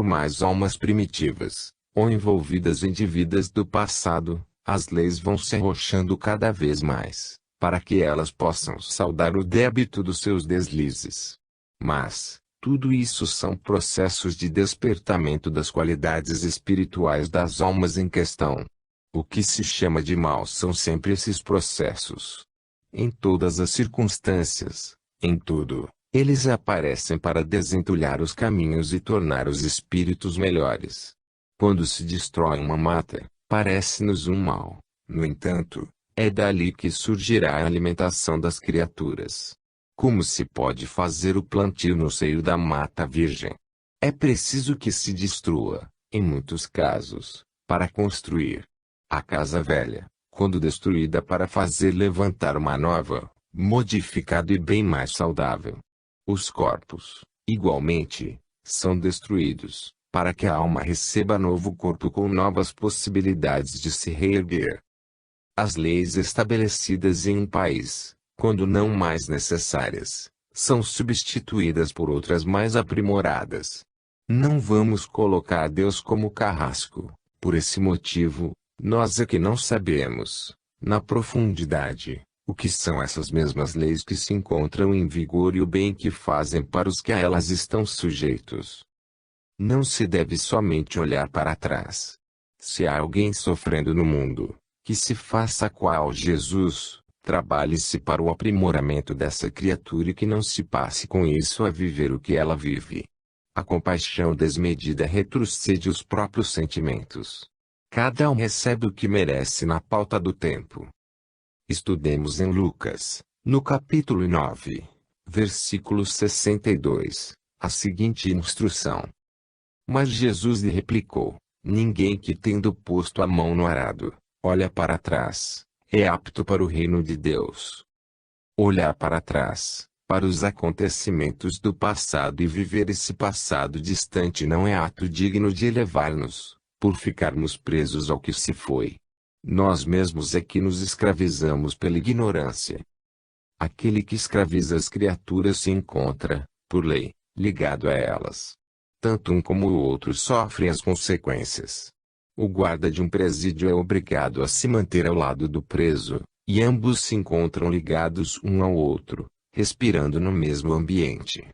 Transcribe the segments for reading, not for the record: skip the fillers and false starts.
por mais almas primitivas, ou envolvidas em dívidas do passado, as leis vão se arrochando cada vez mais, para que elas possam saldar o débito dos seus deslizes. Mas, tudo isso são processos de despertamento das qualidades espirituais das almas em questão. O que se chama de mal são sempre esses processos. Em todas as circunstâncias, em tudo, eles aparecem para desentulhar os caminhos e tornar os espíritos melhores. Quando se destrói uma mata, parece-nos um mal. No entanto, é dali que surgirá a alimentação das criaturas. Como se pode fazer o plantio no seio da mata virgem? É preciso que se destrua, em muitos casos, para construir. A casa velha, quando destruída para fazer levantar uma nova, modificada e bem mais saudável. Os corpos, igualmente, são destruídos, para que a alma receba novo corpo com novas possibilidades de se reerguer. As leis estabelecidas em um país, quando não mais necessárias, são substituídas por outras mais aprimoradas. Não vamos colocar Deus como carrasco. Por esse motivo, nós é que não sabemos, na profundidade, o que são essas mesmas leis que se encontram em vigor e o bem que fazem para os que a elas estão sujeitos. Não se deve somente olhar para trás. Se há alguém sofrendo no mundo, que se faça qual Jesus, trabalhe-se para o aprimoramento dessa criatura e que não se passe com isso a viver o que ela vive. A compaixão desmedida retrocede os próprios sentimentos. Cada um recebe o que merece na pauta do tempo. Estudemos em Lucas, no capítulo 9, versículo 62, a seguinte instrução. Mas Jesus lhe replicou: ninguém que tendo posto a mão no arado, olha para trás, é apto para o reino de Deus. Olhar para trás, para os acontecimentos do passado e viver esse passado distante não é ato digno de elevar-nos, por ficarmos presos ao que se foi. Nós mesmos é que nos escravizamos pela ignorância. Aquele que escraviza as criaturas se encontra, por lei, ligado a elas. Tanto um como o outro sofrem as consequências. O guarda de um presídio é obrigado a se manter ao lado do preso, e ambos se encontram ligados um ao outro, respirando no mesmo ambiente.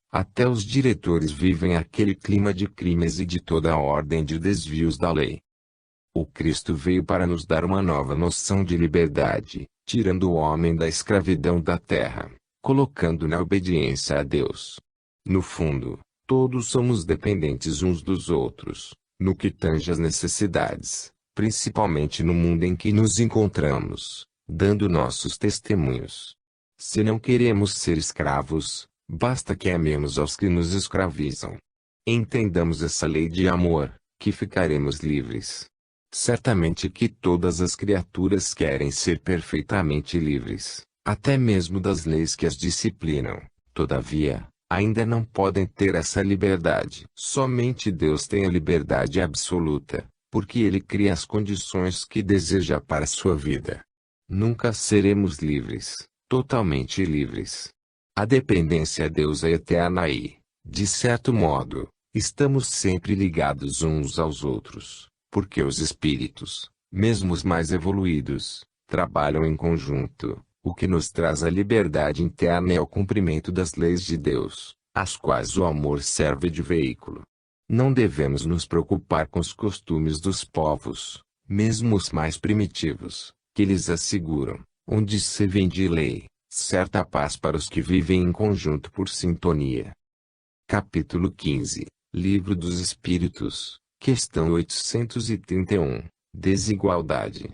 Até os diretores vivem aquele clima de crimes e de toda a ordem de desvios da lei. O Cristo veio para nos dar uma nova noção de liberdade, tirando o homem da escravidão da terra, colocando na obediência a Deus. No fundo, todos somos dependentes uns dos outros, no que tange às necessidades, principalmente no mundo em que nos encontramos, dando nossos testemunhos. Se não queremos ser escravos, basta que amemos aos que nos escravizam. Entendamos essa lei de amor, que ficaremos livres. Certamente que todas as criaturas querem ser perfeitamente livres, até mesmo das leis que as disciplinam. Todavia, ainda não podem ter essa liberdade. Somente Deus tem a liberdade absoluta, porque Ele cria as condições que deseja para a sua vida. Nunca seremos livres, totalmente livres. A dependência a Deus é eterna e, de certo modo, estamos sempre ligados uns aos outros, porque os espíritos, mesmo os mais evoluídos, trabalham em conjunto. O que nos traz a liberdade interna é o cumprimento das leis de Deus, às quais o amor serve de veículo. Não devemos nos preocupar com os costumes dos povos, mesmo os mais primitivos, que lhes asseguram, onde se vende lei, certa paz para os que vivem em conjunto por sintonia. Capítulo 15, Livro dos Espíritos, questão 831, Desigualdade.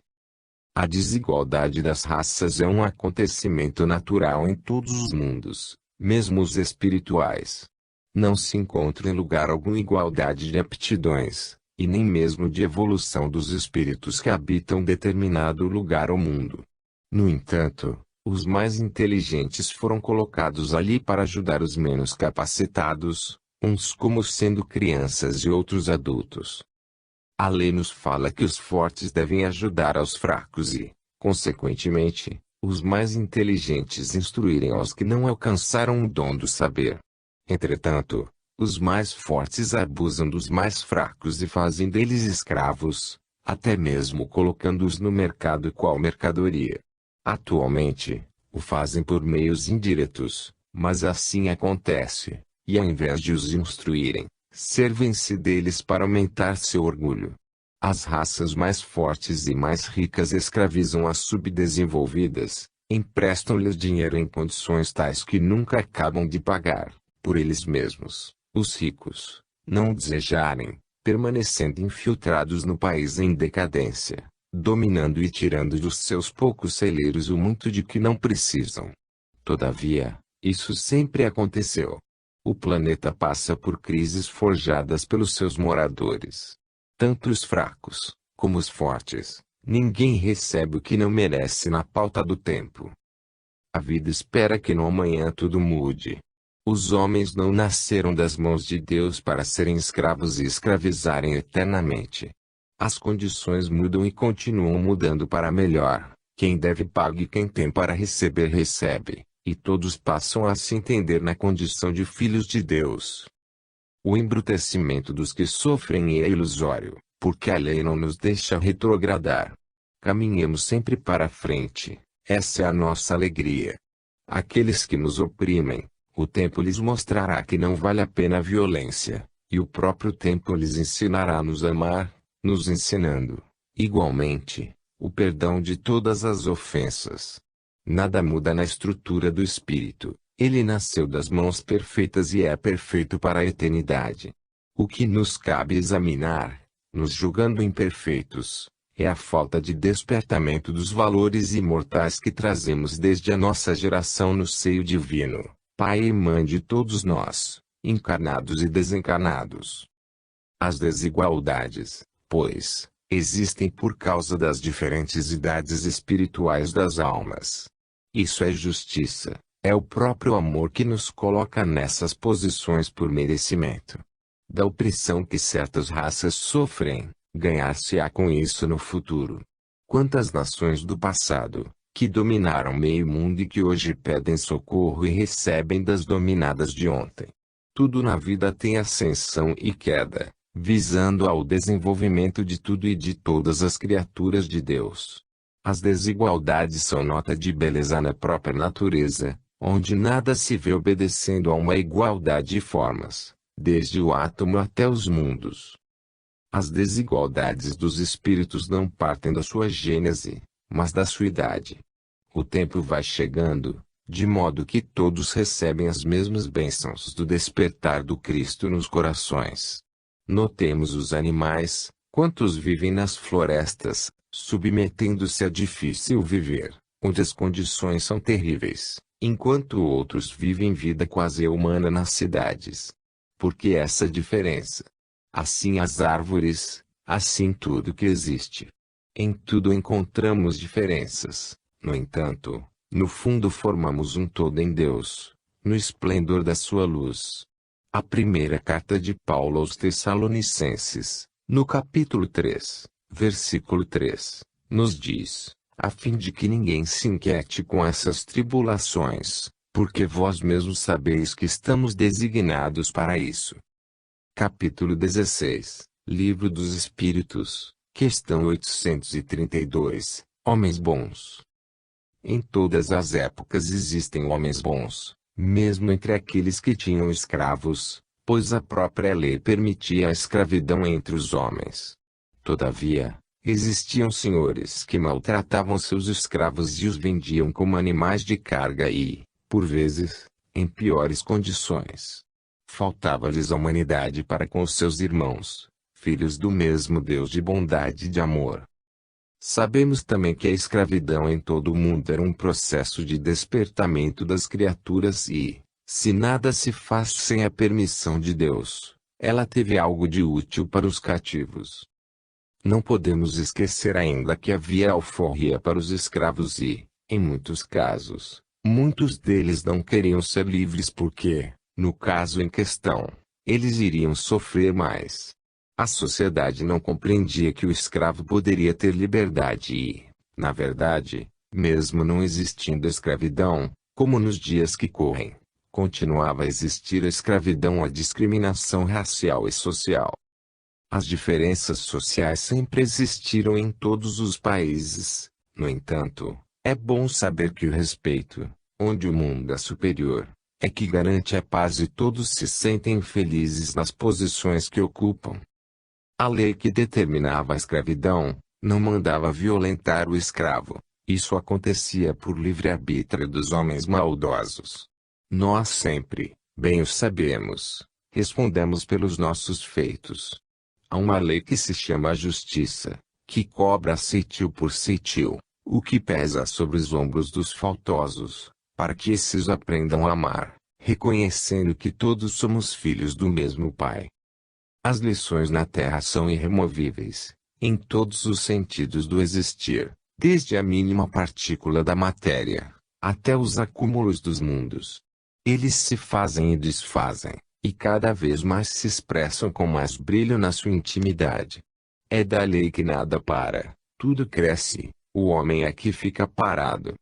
A desigualdade das raças é um acontecimento natural em todos os mundos, mesmo os espirituais. Não se encontra em lugar algum igualdade de aptidões, e nem mesmo de evolução dos espíritos que habitam determinado lugar ou mundo. No entanto, os mais inteligentes foram colocados ali para ajudar os menos capacitados, uns como sendo crianças e outros adultos. A lei nos fala que os fortes devem ajudar aos fracos e, consequentemente, os mais inteligentes instruírem aos que não alcançaram o dom do saber. Entretanto, Os mais fortes abusam dos mais fracos e fazem deles escravos, até mesmo colocando-os no mercado qual mercadoria. Atualmente, o fazem por meios indiretos, mas assim acontece, e ao invés de os instruírem, servem-se deles para aumentar seu orgulho. As raças mais fortes e mais ricas escravizam as subdesenvolvidas, emprestam-lhes dinheiro em condições tais que nunca acabam de pagar, por eles mesmos, os ricos, não o desejarem, permanecendo infiltrados no país em decadência, dominando e tirando dos seus poucos celeiros o muito de que não precisam. Todavia, isso sempre aconteceu. O planeta passa por crises forjadas pelos seus moradores. Tanto os fracos, como os fortes, ninguém recebe o que não merece na pauta do tempo. A vida espera que no amanhã tudo mude. Os homens não nasceram das mãos de Deus para serem escravos e escravizarem eternamente. As condições mudam e continuam mudando para melhor. Quem deve paga e quem tem para receber recebe, e todos passam a se entender na condição de filhos de Deus. O embrutecimento dos que sofrem é ilusório, porque a lei não nos deixa retrogradar. Caminhemos sempre para frente, essa é a nossa alegria. Aqueles que nos oprimem, o tempo lhes mostrará que não vale a pena a violência, e o próprio tempo lhes ensinará a nos amar, nos ensinando, igualmente, o perdão de todas as ofensas. Nada muda na estrutura do espírito. Ele nasceu das mãos perfeitas e é perfeito para a eternidade. O que nos cabe examinar, nos julgando imperfeitos, é a falta de despertamento dos valores imortais que trazemos desde a nossa geração no seio divino, Pai e Mãe de todos nós, encarnados e desencarnados. As desigualdades, pois, existem por causa das diferentes idades espirituais das almas. Isso é justiça. É o próprio amor que nos coloca nessas posições por merecimento. Da opressão que certas raças sofrem, ganhar-se-á com isso no futuro. Quantas nações do passado, que dominaram meio mundo e que hoje pedem socorro e recebem das dominadas de ontem. Tudo na vida tem ascensão e queda, visando ao desenvolvimento de tudo e de todas as criaturas de Deus. As desigualdades são nota de beleza na própria natureza, onde nada se vê obedecendo a uma igualdade de formas, desde o átomo até os mundos. As desigualdades dos espíritos não partem da sua gênese, mas da sua idade. O tempo vai chegando, de modo que todos recebem as mesmas bênçãos do despertar do Cristo nos corações. Notemos os animais, quantos vivem nas florestas, submetendo-se a difícil viver, onde as condições são terríveis, enquanto outros vivem vida quase humana nas cidades. Por que essa diferença? Assim as árvores, assim tudo que existe. Em tudo encontramos diferenças, no entanto, no fundo formamos um todo em Deus, no esplendor da sua luz. A primeira carta de Paulo aos Tessalonicenses, no capítulo 3, versículo 3, nos diz: a fim de que ninguém se inquiete com essas tribulações, porque vós mesmos sabeis que estamos designados para isso. Capítulo 16, Livro dos Espíritos, questão 832, Homens bons. Em todas as épocas existem homens bons, mesmo entre aqueles que tinham escravos, pois a própria lei permitia a escravidão entre os homens. Todavia, existiam senhores que maltratavam seus escravos e os vendiam como animais de carga e, por vezes, em piores condições. Faltava-lhes a humanidade para com os seus irmãos, filhos do mesmo Deus de bondade e de amor. Sabemos também que a escravidão em todo o mundo era um processo de despertamento das criaturas e, se nada se faz sem a permissão de Deus, ela teve algo de útil para os cativos. Não podemos esquecer ainda que havia alforria para os escravos e, em muitos casos, muitos deles não queriam ser livres porque, no caso em questão, eles iriam sofrer mais. A sociedade não compreendia que o escravo poderia ter liberdade e, na verdade, mesmo não existindo escravidão, como nos dias que correm, continuava a existir a escravidão, a discriminação racial e social. As diferenças sociais sempre existiram em todos os países. No entanto, é bom saber que o respeito, onde o mundo é superior, é que garante a paz e todos se sentem felizes nas posições que ocupam. A lei que determinava a escravidão, não mandava violentar o escravo. Isso acontecia por livre-arbítrio dos homens maldosos. Nós sempre, bem o sabemos, respondemos pelos nossos feitos. Há uma lei que se chama a justiça, que cobra ceitil por ceitil, o que pesa sobre os ombros dos faltosos, para que esses aprendam a amar, reconhecendo que todos somos filhos do mesmo Pai. As lições na Terra são irremovíveis, em todos os sentidos do existir, desde a mínima partícula da matéria, até os acúmulos dos mundos. Eles se fazem e desfazem, e cada vez mais se expressam com mais brilho na sua intimidade. É da lei que nada para, tudo cresce, o homem é que fica parado.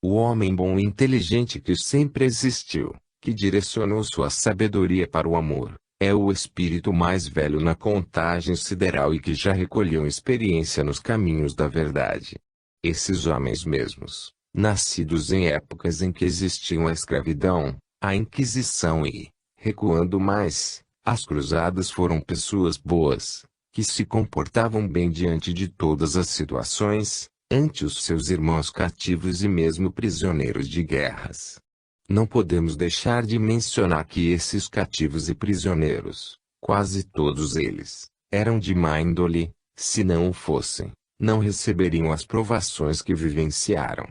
O homem bom e inteligente que sempre existiu, que direcionou sua sabedoria para o amor, é o espírito mais velho na contagem sideral e que já recolheu experiência nos caminhos da verdade. Esses homens mesmos, nascidos em épocas em que existiam a escravidão, a Inquisição e, recuando mais, as cruzadas, foram pessoas boas, que se comportavam bem diante de todas as situações, ante os seus irmãos cativos e mesmo prisioneiros de guerras. Não podemos deixar de mencionar que esses cativos e prisioneiros, quase todos eles, eram de má índole. Se não o fossem, não receberiam as provações que vivenciaram.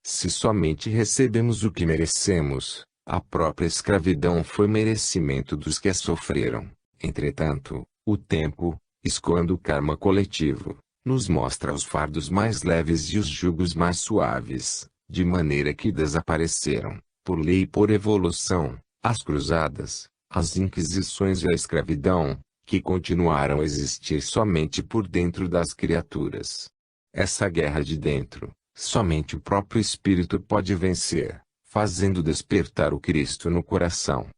Se somente recebemos o que merecemos, a própria escravidão foi merecimento dos que a sofreram. Entretanto, o tempo, escoando o karma coletivo, nos mostra os fardos mais leves e os jugos mais suaves, de maneira que desapareceram, por lei e por evolução, as cruzadas, as inquisições e a escravidão, que continuaram a existir somente por dentro das criaturas. Essa guerra de dentro, somente o próprio Espírito pode vencer, fazendo despertar o Cristo no coração.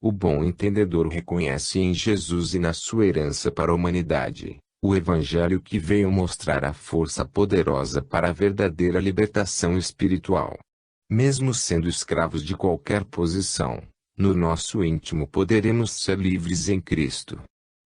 O bom entendedor reconhece em Jesus e na sua herança para a humanidade, o Evangelho que veio mostrar a força poderosa para a verdadeira libertação espiritual. Mesmo sendo escravos de qualquer posição, no nosso íntimo poderemos ser livres em Cristo.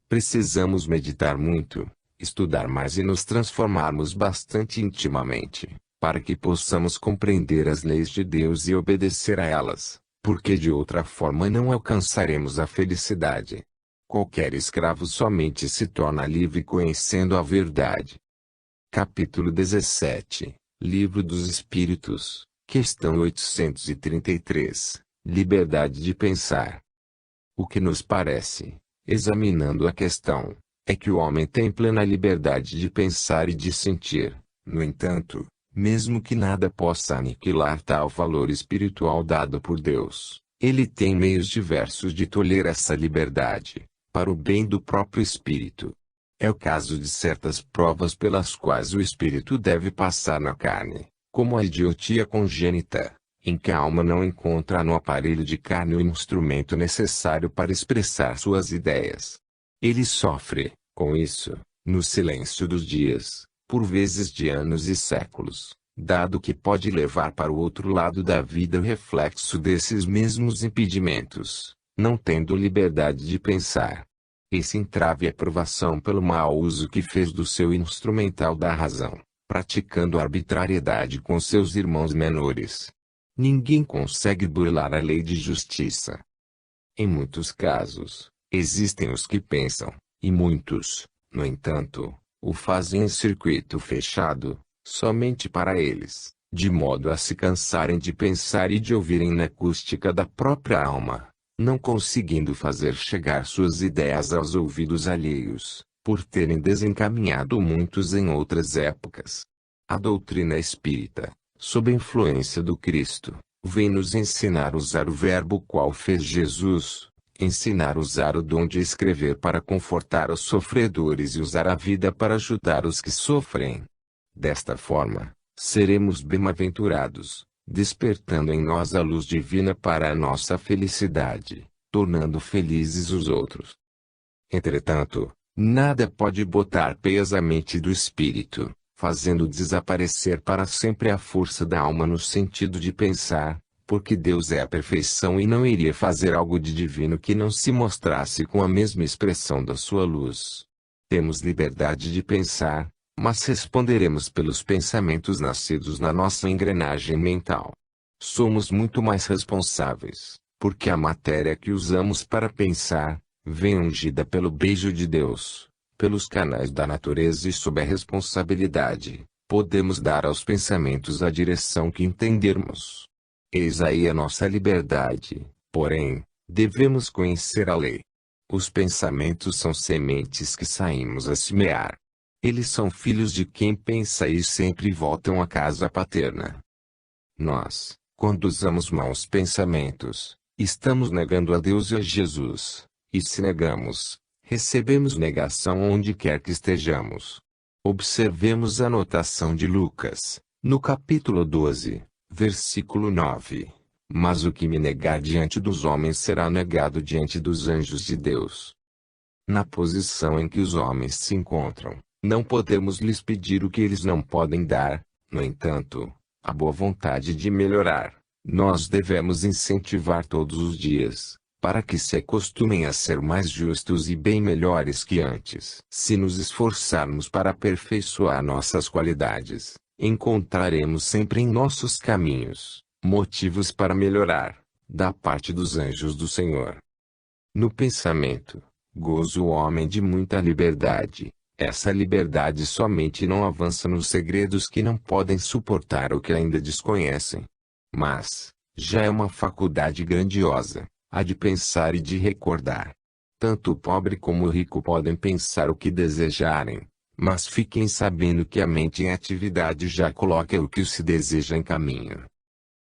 Precisamos meditar muito, estudar mais e nos transformarmos bastante intimamente, para que possamos compreender as leis de Deus e obedecer a elas, porque de outra forma não alcançaremos a felicidade. Qualquer escravo somente se torna livre conhecendo a verdade. Capítulo 17, Livro dos Espíritos, questão 833, Liberdade de pensar. O que nos parece, examinando a questão, é que o homem tem plena liberdade de pensar e de sentir. No entanto, mesmo que nada possa aniquilar tal valor espiritual dado por Deus, ele tem meios diversos de tolher essa liberdade, para o bem do próprio espírito. É o caso de certas provas pelas quais o espírito deve passar na carne, como a idiotia congênita, em que a alma não encontra no aparelho de carne o instrumento necessário para expressar suas ideias. Ele sofre, com isso, no silêncio dos dias, por vezes de anos e séculos, dado que pode levar para o outro lado da vida o reflexo desses mesmos impedimentos, não tendo liberdade de pensar. Esse entrave é provação pelo mau uso que fez do seu instrumental da razão, praticando arbitrariedade com seus irmãos menores. Ninguém consegue burlar a lei de justiça. Em muitos casos, existem os que pensam, e muitos, no entanto, o fazem em circuito fechado, somente para eles, de modo a se cansarem de pensar e de ouvirem na acústica da própria alma, não conseguindo fazer chegar suas ideias aos ouvidos alheios, por terem desencaminhado muitos em outras épocas. A doutrina espírita, sob a influência do Cristo, vem nos ensinar a usar o verbo qual fez Jesus, ensinar a usar o dom de escrever para confortar os sofredores e usar a vida para ajudar os que sofrem. Desta forma, seremos bem-aventurados, despertando em nós a luz divina para a nossa felicidade, tornando felizes os outros. Entretanto, nada pode botar peso à mente do espírito, fazendo desaparecer para sempre a força da alma no sentido de pensar, porque Deus é a perfeição e não iria fazer algo de divino que não se mostrasse com a mesma expressão da sua luz. Temos liberdade de pensar, mas responderemos pelos pensamentos nascidos na nossa engrenagem mental. Somos muito mais responsáveis, porque a matéria que usamos para pensar, vem ungida pelo beijo de Deus, pelos canais da natureza e sob a responsabilidade, podemos dar aos pensamentos a direção que entendermos. Eis aí a nossa liberdade, porém, devemos conhecer a lei. Os pensamentos são sementes que saímos a semear. Eles são filhos de quem pensa e sempre voltam à casa paterna. Nós, quando usamos maus pensamentos, estamos negando a Deus e a Jesus, e se negamos, recebemos negação onde quer que estejamos. Observemos a notação de Lucas, no capítulo 12. Versículo 9. Mas o que me negar diante dos homens será negado diante dos anjos de Deus. Na posição em que os homens se encontram, não podemos lhes pedir o que eles não podem dar. No entanto, a boa vontade de melhorar, nós devemos incentivar todos os dias, para que se acostumem a ser mais justos e bem melhores que antes. Se nos esforçarmos para aperfeiçoar nossas qualidades, encontraremos sempre em nossos caminhos motivos para melhorar, da parte dos anjos do Senhor. No pensamento, goza o homem de muita liberdade. Essa liberdade somente não avança nos segredos que não podem suportar ou que ainda desconhecem. Mas, já é uma faculdade grandiosa, a de pensar e de recordar. Tanto o pobre como o rico podem pensar o que desejarem, mas fiquem sabendo que a mente em atividade já coloca o que se deseja em caminho.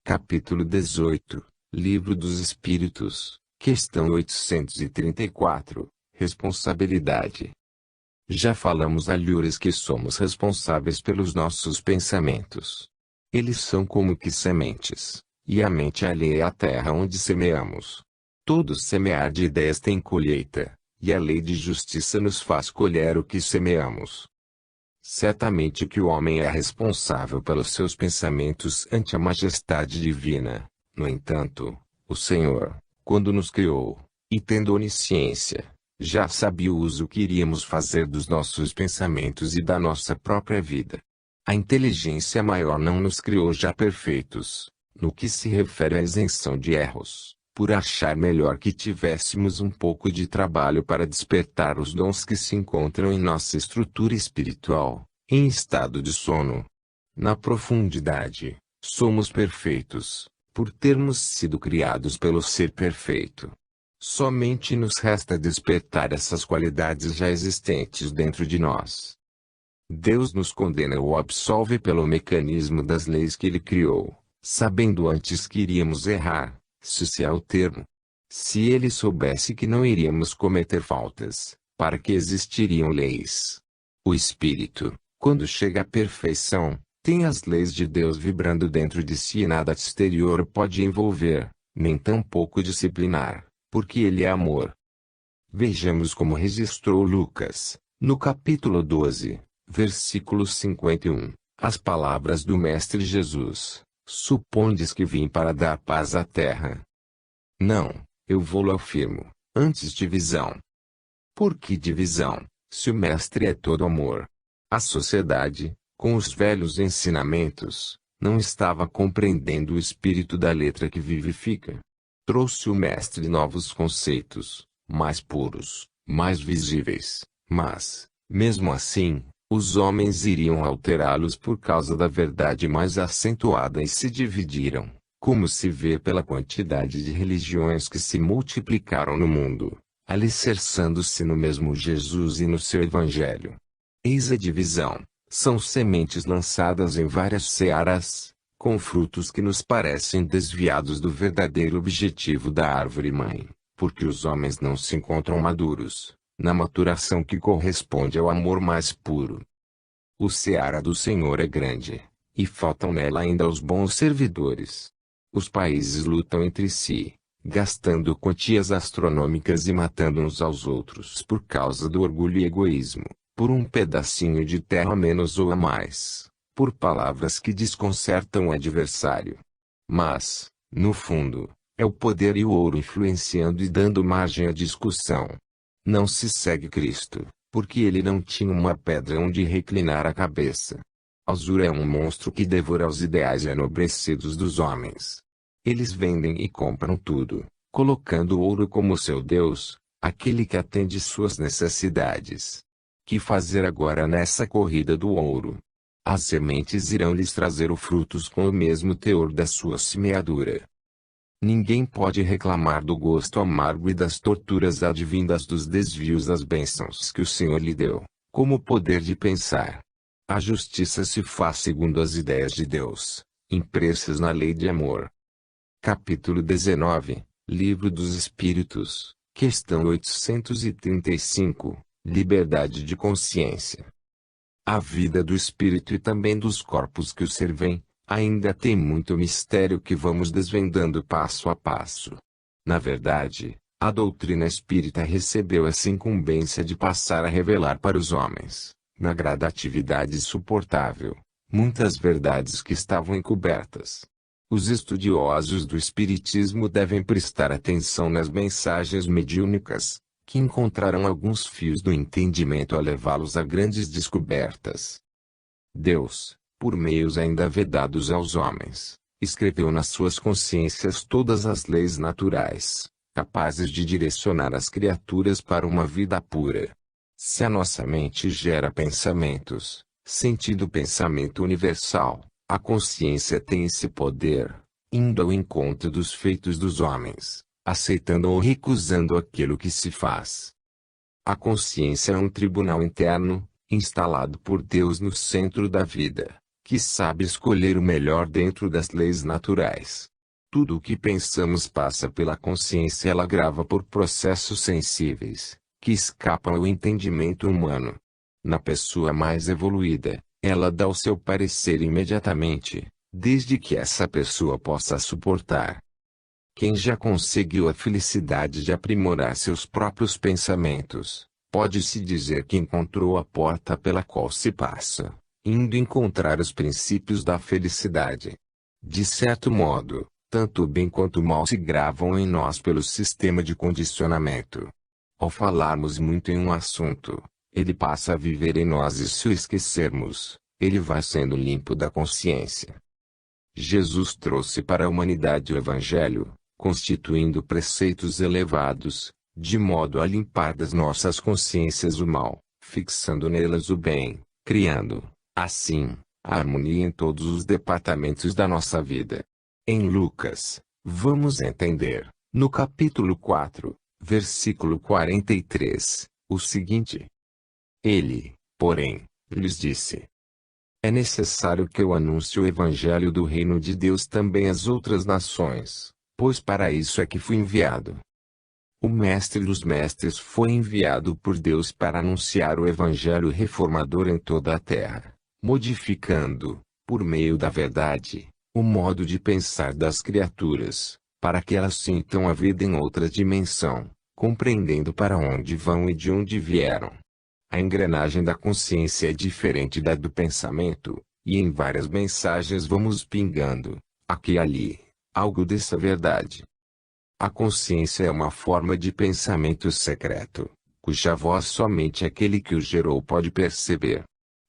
Capítulo 18, Livro dos Espíritos, questão 834, Responsabilidade. Já falamos alhures que somos responsáveis pelos nossos pensamentos. Eles são como que sementes, e a mente alheia é a terra onde semeamos. Todo semear de ideias tem colheita, e a lei de justiça nos faz colher o que semeamos. Certamente que o homem é responsável pelos seus pensamentos ante a majestade divina. No entanto, o Senhor, quando nos criou, e tendo onisciência, já sabia o uso que iríamos fazer dos nossos pensamentos e da nossa própria vida. A inteligência maior não nos criou já perfeitos, no que se refere à isenção de erros, por achar melhor que tivéssemos um pouco de trabalho para despertar os dons que se encontram em nossa estrutura espiritual, em estado de sono. Na profundidade, somos perfeitos, por termos sido criados pelo Ser Perfeito. Somente nos resta despertar essas qualidades já existentes dentro de nós. Deus nos condena ou absolve pelo mecanismo das leis que Ele criou, sabendo antes que iríamos errar, se é o termo. Se Ele soubesse que não iríamos cometer faltas, para que existiriam leis? O Espírito, quando chega à perfeição, tem as leis de Deus vibrando dentro de si e nada exterior pode envolver, nem tampouco disciplinar, porque Ele é amor. Vejamos como registrou Lucas, no capítulo 12, versículo 51, as palavras do Mestre Jesus: Supondes que vim para dar paz à terra? Não, eu vou-lo afirmo, antes divisão. Por que divisão, se o Mestre é todo amor? A sociedade, com os velhos ensinamentos, não estava compreendendo o espírito da letra que vivifica. Trouxe o Mestre novos conceitos, mais puros, mais visíveis, mas, mesmo assim, os homens iriam alterá-los por causa da verdade mais acentuada e se dividiram, como se vê pela quantidade de religiões que se multiplicaram no mundo, alicerçando-se no mesmo Jesus e no seu Evangelho. Eis a divisão, são sementes lançadas em várias searas, com frutos que nos parecem desviados do verdadeiro objetivo da árvore-mãe, porque os homens não se encontram maduros, na maturação que corresponde ao amor mais puro. O seara do Senhor é grande, e faltam nela ainda os bons servidores. Os países lutam entre si, gastando quantias astronômicas e matando uns aos outros por causa do orgulho e egoísmo, por um pedacinho de terra a menos ou a mais, por palavras que desconcertam o adversário. Mas, no fundo, é o poder e o ouro influenciando e dando margem à discussão. Não se segue Cristo, porque ele não tinha uma pedra onde reclinar a cabeça. A usura é um monstro que devora os ideais enobrecidos dos homens. Eles vendem e compram tudo, colocando o ouro como seu Deus, aquele que atende suas necessidades. Que fazer agora nessa corrida do ouro? As sementes irão lhes trazer os frutos com o mesmo teor da sua semeadura. Ninguém pode reclamar do gosto amargo e das torturas advindas dos desvios das bênçãos que o Senhor lhe deu, como o poder de pensar. A justiça se faz segundo as ideias de Deus, impressas na lei de amor. Capítulo 19, Livro dos Espíritos, questão 835, Liberdade de consciência. A vida do espírito e também dos corpos que o servem, ainda tem muito mistério que vamos desvendando passo a passo. Na verdade, a doutrina espírita recebeu essa incumbência de passar a revelar para os homens, na gradatividade suportável, muitas verdades que estavam encobertas. Os estudiosos do espiritismo devem prestar atenção nas mensagens mediúnicas, que encontrarão alguns fios do entendimento a levá-los a grandes descobertas. Deus, por meios ainda vedados aos homens, escreveu nas suas consciências todas as leis naturais, capazes de direcionar as criaturas para uma vida pura. Se a nossa mente gera pensamentos, sentindo o pensamento universal, a consciência tem esse poder, indo ao encontro dos feitos dos homens, aceitando ou recusando aquilo que se faz. A consciência é um tribunal interno, instalado por Deus no centro da vida, que sabe escolher o melhor dentro das leis naturais. Tudo o que pensamos passa pela consciência e ela grava por processos sensíveis, que escapam ao entendimento humano. Na pessoa mais evoluída, ela dá o seu parecer imediatamente, desde que essa pessoa possa suportar. Quem já conseguiu a felicidade de aprimorar seus próprios pensamentos, pode-se dizer que encontrou a porta pela qual se passa, indo encontrar os princípios da felicidade. De certo modo, tanto o bem quanto o mal se gravam em nós pelo sistema de condicionamento. Ao falarmos muito em um assunto, ele passa a viver em nós e se o esquecermos, ele vai sendo limpo da consciência. Jesus trouxe para a humanidade o Evangelho, constituindo preceitos elevados, de modo a limpar das nossas consciências o mal, fixando nelas o bem, criando, assim, a harmonia em todos os departamentos da nossa vida. Em Lucas, vamos entender, no capítulo 4, versículo 43, o seguinte. Ele, porém, lhes disse: é necessário que eu anuncie o Evangelho do Reino de Deus também às outras nações, pois para isso é que fui enviado. O Mestre dos Mestres foi enviado por Deus para anunciar o Evangelho reformador em toda a terra, modificando, por meio da verdade, o modo de pensar das criaturas, para que elas sintam a vida em outra dimensão, compreendendo para onde vão e de onde vieram. A engrenagem da consciência é diferente da do pensamento, e em várias mensagens vamos pingando, aqui e ali, algo dessa verdade. A consciência é uma forma de pensamento secreto, cuja voz somente aquele que o gerou pode perceber.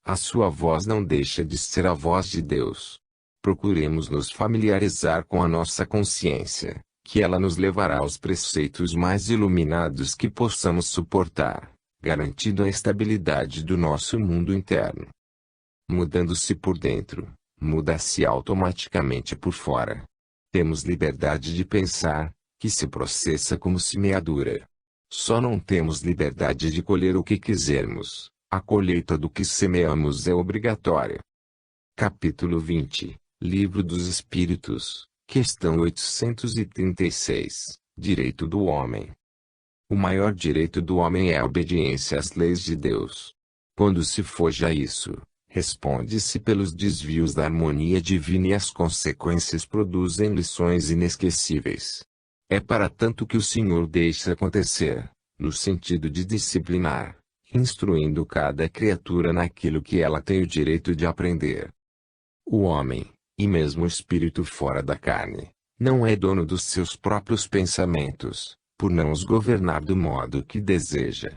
A sua voz não deixa de ser a voz de Deus. Procuremos nos familiarizar com a nossa consciência, que ela nos levará aos preceitos mais iluminados que possamos suportar, garantindo a estabilidade do nosso mundo interno. Mudando-se por dentro, muda-se automaticamente por fora. Temos liberdade de pensar, que se processa como semeadura. Só não temos liberdade de colher o que quisermos. A colheita do que semeamos é obrigatória. Capítulo 20, Livro dos Espíritos, questão 836, Direito do Homem. O maior direito do homem é a obediência às leis de Deus. Quando se foge a isso, Responde-se pelos desvios da harmonia divina e as consequências produzem lições inesquecíveis. É para tanto que o Senhor deixa acontecer, no sentido de disciplinar, instruindo cada criatura naquilo que ela tem o direito de aprender. O homem, e mesmo o espírito fora da carne, não é dono dos seus próprios pensamentos, por não os governar do modo que deseja.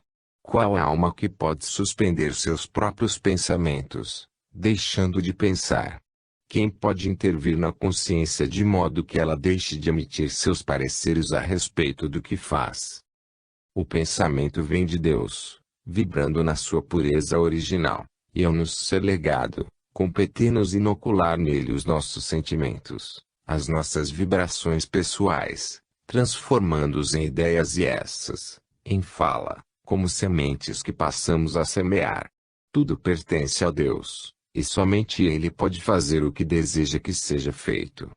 Qual alma que pode suspender seus próprios pensamentos, deixando de pensar? Quem pode intervir na consciência de modo que ela deixe de emitir seus pareceres a respeito do que faz? O pensamento vem de Deus, vibrando na sua pureza original, e ao nos ser legado, compete-nos inocular nele os nossos sentimentos, as nossas vibrações pessoais, transformando-os em ideias e essas, em fala, como sementes que passamos a semear. Tudo pertence a Deus, e somente Ele pode fazer o que deseja que seja feito.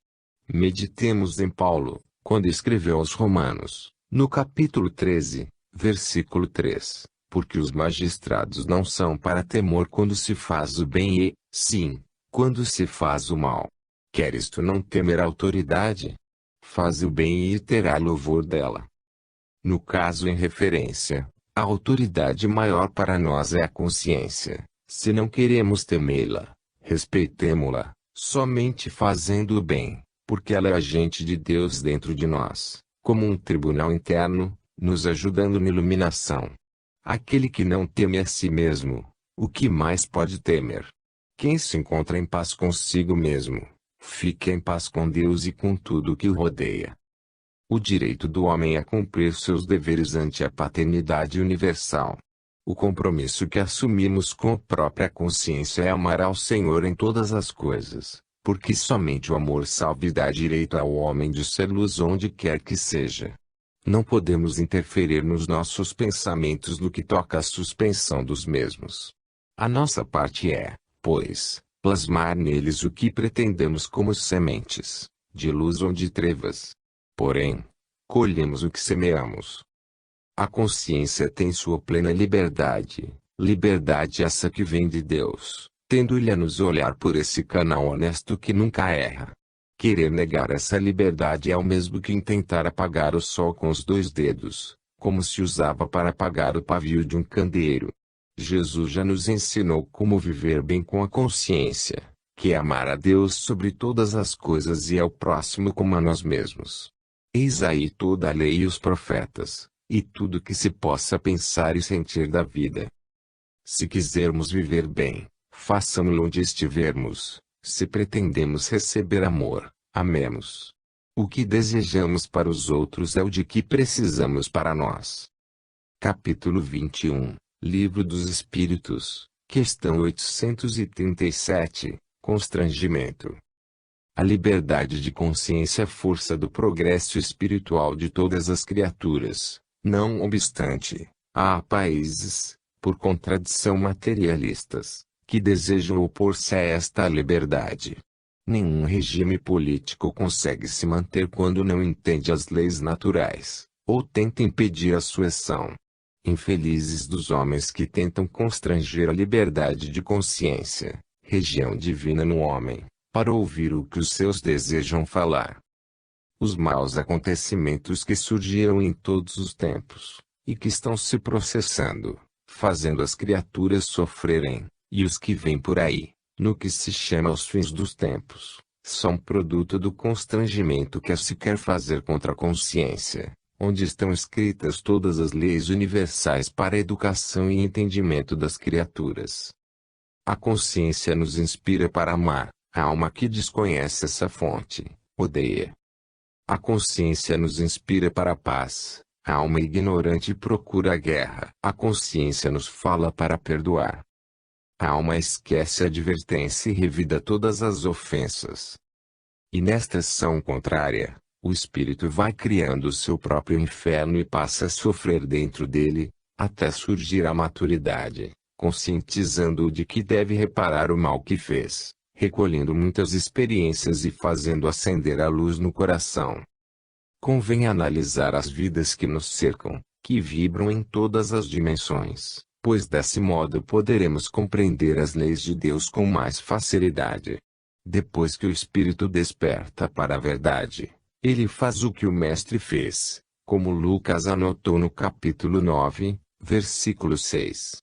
Meditemos em Paulo, quando escreveu aos Romanos, no capítulo 13, versículo 3, porque os magistrados não são para temor quando se faz o bem e, sim, quando se faz o mal. Queres tu não temer a autoridade? Faz o bem e terá louvor dela. No caso em referência, a autoridade maior para nós é a consciência. Se não queremos temê-la, respeitemo-la, somente fazendo o bem, porque ela é agente de Deus dentro de nós, como um tribunal interno, nos ajudando na iluminação. Aquele que não teme a si mesmo, o que mais pode temer? Quem se encontra em paz consigo mesmo, fica em paz com Deus e com tudo o que o rodeia. O direito do homem é cumprir seus deveres ante a paternidade universal. O compromisso que assumimos com a própria consciência é amar ao Senhor em todas as coisas, porque somente o amor salva e dá direito ao homem de ser luz onde quer que seja. Não podemos interferir nos nossos pensamentos no que toca à suspensão dos mesmos. A nossa parte é, pois, plasmar neles o que pretendemos como sementes, de luz ou de trevas. Porém, colhemos o que semeamos. A consciência tem sua plena liberdade, liberdade essa que vem de Deus, tendo-lhe a nos olhar por esse canal honesto que nunca erra. Querer negar essa liberdade é o mesmo que intentar apagar o sol com os dois dedos, como se usava para apagar o pavio de um candeeiro. Jesus já nos ensinou como viver bem com a consciência, que é amar a Deus sobre todas as coisas e ao próximo como a nós mesmos. Eis aí toda a lei e os profetas, e tudo que se possa pensar e sentir da vida. Se quisermos viver bem, façamo-lo onde estivermos. Se pretendemos receber amor, amemos. O que desejamos para os outros é o de que precisamos para nós. Capítulo 21, Livro dos Espíritos, questão 837, Constrangimento. A liberdade de consciência é a força do progresso espiritual de todas as criaturas. Não obstante, há países, por contradição materialistas, que desejam opor-se a esta liberdade. Nenhum regime político consegue se manter quando não entende as leis naturais, ou tenta impedir a sua ação. Infelizes dos homens que tentam constranger a liberdade de consciência, região divina no homem, para ouvir o que os seus desejam falar. Os maus acontecimentos que surgiram em todos os tempos, e que estão se processando, fazendo as criaturas sofrerem, e os que vêm por aí, no que se chama os fins dos tempos, são produto do constrangimento que se quer fazer contra a consciência, onde estão escritas todas as leis universais para a educação e entendimento das criaturas. A consciência nos inspira para amar, a alma que desconhece essa fonte, odeia. A consciência nos inspira para a paz, a alma ignorante procura a guerra. A consciência nos fala para perdoar. A alma esquece a advertência e revida todas as ofensas. E nesta ação contrária, o espírito vai criando o seu próprio inferno e passa a sofrer dentro dele, até surgir a maturidade, conscientizando-o de que deve reparar o mal que fez, recolhendo muitas experiências e fazendo acender a luz no coração. Convém analisar as vidas que nos cercam, que vibram em todas as dimensões, pois desse modo poderemos compreender as leis de Deus com mais facilidade. Depois que o Espírito desperta para a verdade, ele faz o que o Mestre fez, como Lucas anotou no capítulo 9, versículo 6.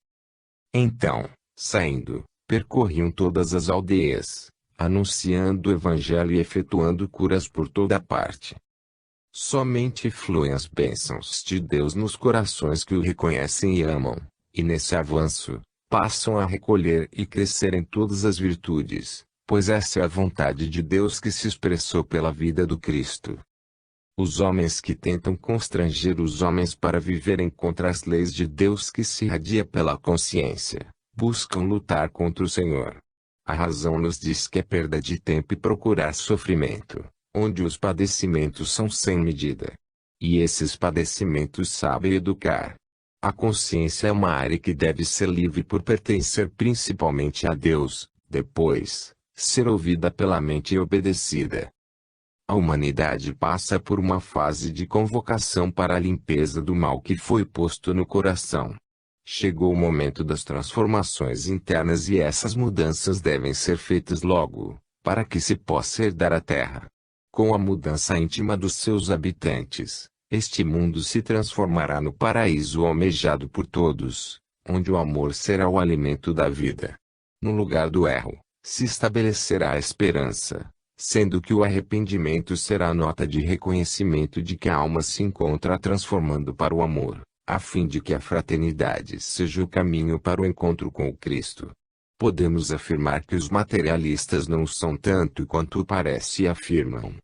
Então, saindo, percorriam todas as aldeias, anunciando o Evangelho e efetuando curas por toda parte. Somente fluem as bênçãos de Deus nos corações que o reconhecem e amam, e nesse avanço, passam a recolher e crescer em todas as virtudes, pois essa é a vontade de Deus que se expressou pela vida do Cristo. Os homens que tentam constranger os homens para viverem contra as leis de Deus que se irradia pela consciência, buscam lutar contra o Senhor. A razão nos diz que é perda de tempo e procurar sofrimento, onde os padecimentos são sem medida. E esses padecimentos sabem educar. A consciência é uma área que deve ser livre por pertencer principalmente a Deus, depois, ser ouvida pela mente e obedecida. A humanidade passa por uma fase de convocação para a limpeza do mal que foi posto no coração. Chegou o momento das transformações internas e essas mudanças devem ser feitas logo, para que se possa herdar a terra. Com a mudança íntima dos seus habitantes, este mundo se transformará no paraíso almejado por todos, onde o amor será o alimento da vida. No lugar do erro, se estabelecerá a esperança, sendo que o arrependimento será a nota de reconhecimento de que a alma se encontra transformando para o amor, a fim de que a fraternidade seja o caminho para o encontro com o Cristo. Podemos afirmar que os materialistas não são tanto quanto parece e afirmam.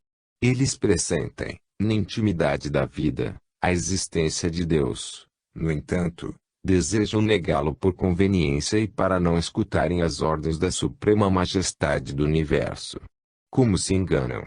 Eles pressentem, na intimidade da vida, a existência de Deus. No entanto, desejam negá-lo por conveniência e para não escutarem as ordens da Suprema Majestade do Universo. Como se enganam!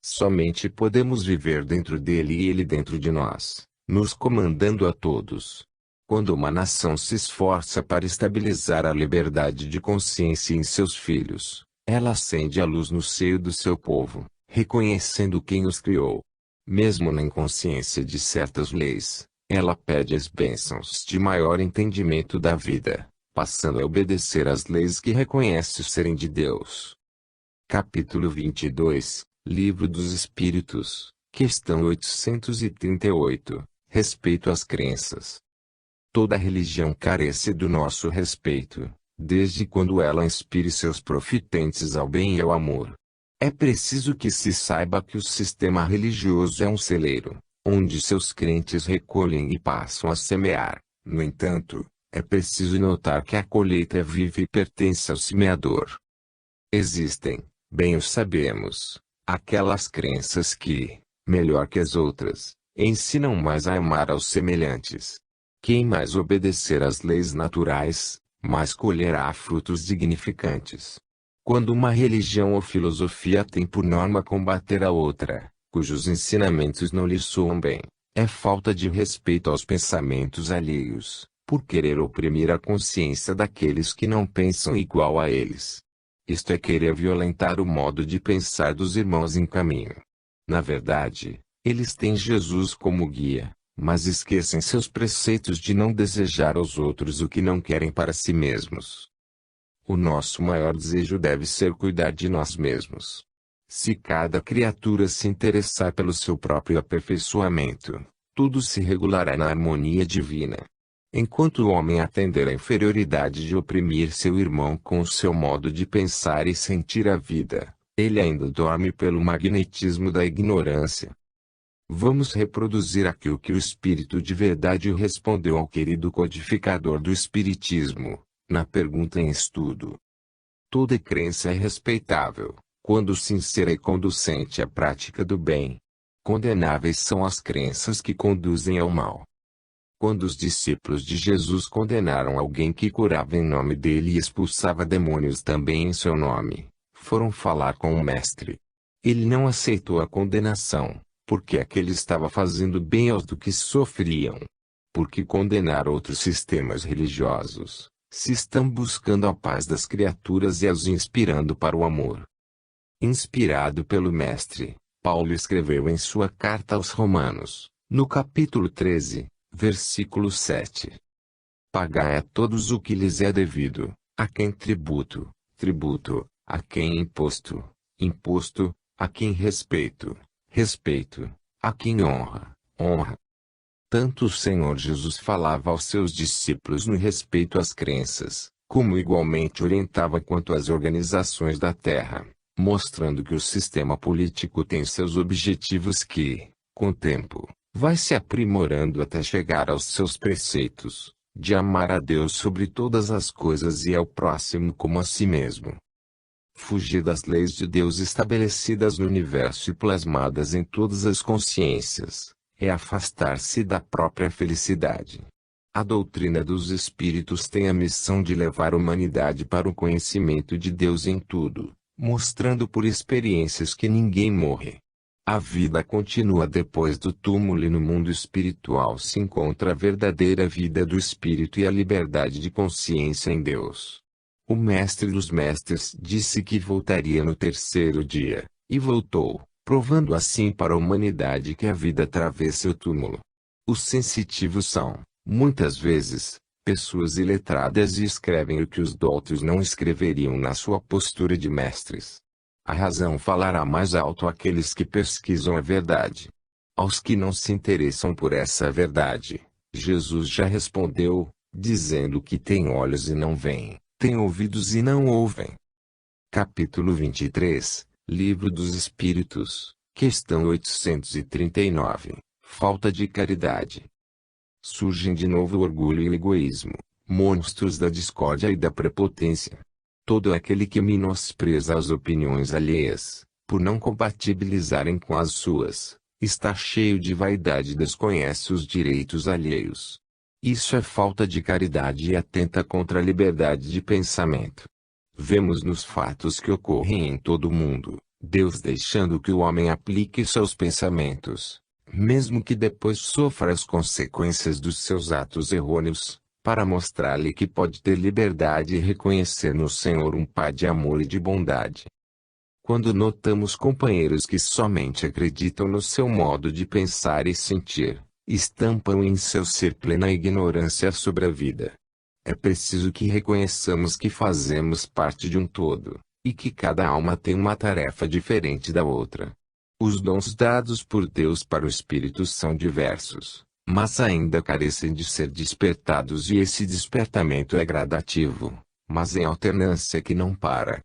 Somente podemos viver dentro dele e ele dentro de nós, nos comandando a todos. Quando uma nação se esforça para estabilizar a liberdade de consciência em seus filhos, ela acende a luz no seio do seu povo, reconhecendo quem os criou. Mesmo na inconsciência de certas leis, ela pede as bênçãos de maior entendimento da vida, passando a obedecer às leis que reconhece serem de Deus. Capítulo 22, Livro dos Espíritos, questão 838, respeito às crenças. Toda religião carece do nosso respeito, desde quando ela inspire seus profitentes ao bem e ao amor. É preciso que se saiba que o sistema religioso é um celeiro, onde seus crentes recolhem e passam a semear. No entanto, é preciso notar que a colheita é viva e pertence ao semeador. Existem, bem o sabemos, aquelas crenças que, melhor que as outras, ensinam mais a amar aos semelhantes. Quem mais obedecer às leis naturais, mais colherá frutos dignificantes. Quando uma religião ou filosofia tem por norma combater a outra, cujos ensinamentos não lhe soam bem, é falta de respeito aos pensamentos alheios, por querer oprimir a consciência daqueles que não pensam igual a eles. Isto é querer violentar o modo de pensar dos irmãos em caminho. Na verdade, eles têm Jesus como guia, mas esquecem seus preceitos de não desejar aos outros o que não querem para si mesmos. O nosso maior desejo deve ser cuidar de nós mesmos. Se cada criatura se interessar pelo seu próprio aperfeiçoamento, tudo se regulará na harmonia divina. Enquanto o homem atender à inferioridade de oprimir seu irmão com o seu modo de pensar e sentir a vida, ele ainda dorme pelo magnetismo da ignorância. Vamos reproduzir aqui o que o Espírito de Verdade respondeu ao querido codificador do Espiritismo, na pergunta em estudo. Toda crença é respeitável, quando sincera e conducente à prática do bem. Condenáveis são as crenças que conduzem ao mal. Quando os discípulos de Jesus condenaram alguém que curava em nome dele e expulsava demônios também em seu nome, foram falar com o Mestre. Ele não aceitou a condenação, porque aquele estava fazendo bem aos do que sofriam. Porque condenar outros sistemas religiosos, se estão buscando a paz das criaturas e as inspirando para o amor. Inspirado pelo Mestre, Paulo escreveu em sua carta aos Romanos, no capítulo 13, versículo 7. Pagai a todos o que lhes é devido, a quem tributo, tributo, a quem imposto, imposto, a quem respeito, respeito, a quem honra, honra. Tanto o Senhor Jesus falava aos seus discípulos no respeito às crenças, como igualmente orientava quanto às organizações da terra, mostrando que o sistema político tem seus objetivos que, com o tempo, vai se aprimorando até chegar aos seus preceitos, de amar a Deus sobre todas as coisas e ao próximo como a si mesmo. Fugir das leis de Deus estabelecidas no universo e plasmadas em todas as consciências, é afastar-se da própria felicidade. A doutrina dos Espíritos tem a missão de levar a humanidade para o conhecimento de Deus em tudo, mostrando por experiências que ninguém morre. A vida continua depois do túmulo e no mundo espiritual se encontra a verdadeira vida do espírito e a liberdade de consciência em Deus. O Mestre dos Mestres disse que voltaria no terceiro dia, e voltou, provando assim para a humanidade que a vida atravessa o túmulo. Os sensitivos são, muitas vezes, pessoas iletradas e escrevem o que os doutos não escreveriam na sua postura de mestres. A razão falará mais alto àqueles que pesquisam a verdade. Aos que não se interessam por essa verdade, Jesus já respondeu, dizendo que têm olhos e não veem, têm ouvidos e não ouvem. Capítulo 23, Livro dos Espíritos, questão 839, Falta de caridade. Surgem de novo o orgulho e o egoísmo, monstros da discórdia e da prepotência. Todo aquele que menospreza as opiniões alheias, por não compatibilizarem com as suas, está cheio de vaidade e desconhece os direitos alheios. Isso é falta de caridade e atenta contra a liberdade de pensamento. Vemos nos fatos que ocorrem em todo o mundo, Deus deixando que o homem aplique seus pensamentos, mesmo que depois sofra as consequências dos seus atos errôneos, para mostrar-lhe que pode ter liberdade e reconhecer no Senhor um Pai de amor e de bondade. Quando notamos companheiros que somente acreditam no seu modo de pensar e sentir, estampam em seu ser plena ignorância sobre a vida. É preciso que reconheçamos que fazemos parte de um todo, e que cada alma tem uma tarefa diferente da outra. Os dons dados por Deus para o Espírito são diversos, mas ainda carecem de ser despertados e esse despertamento é gradativo, mas em alternância que não para.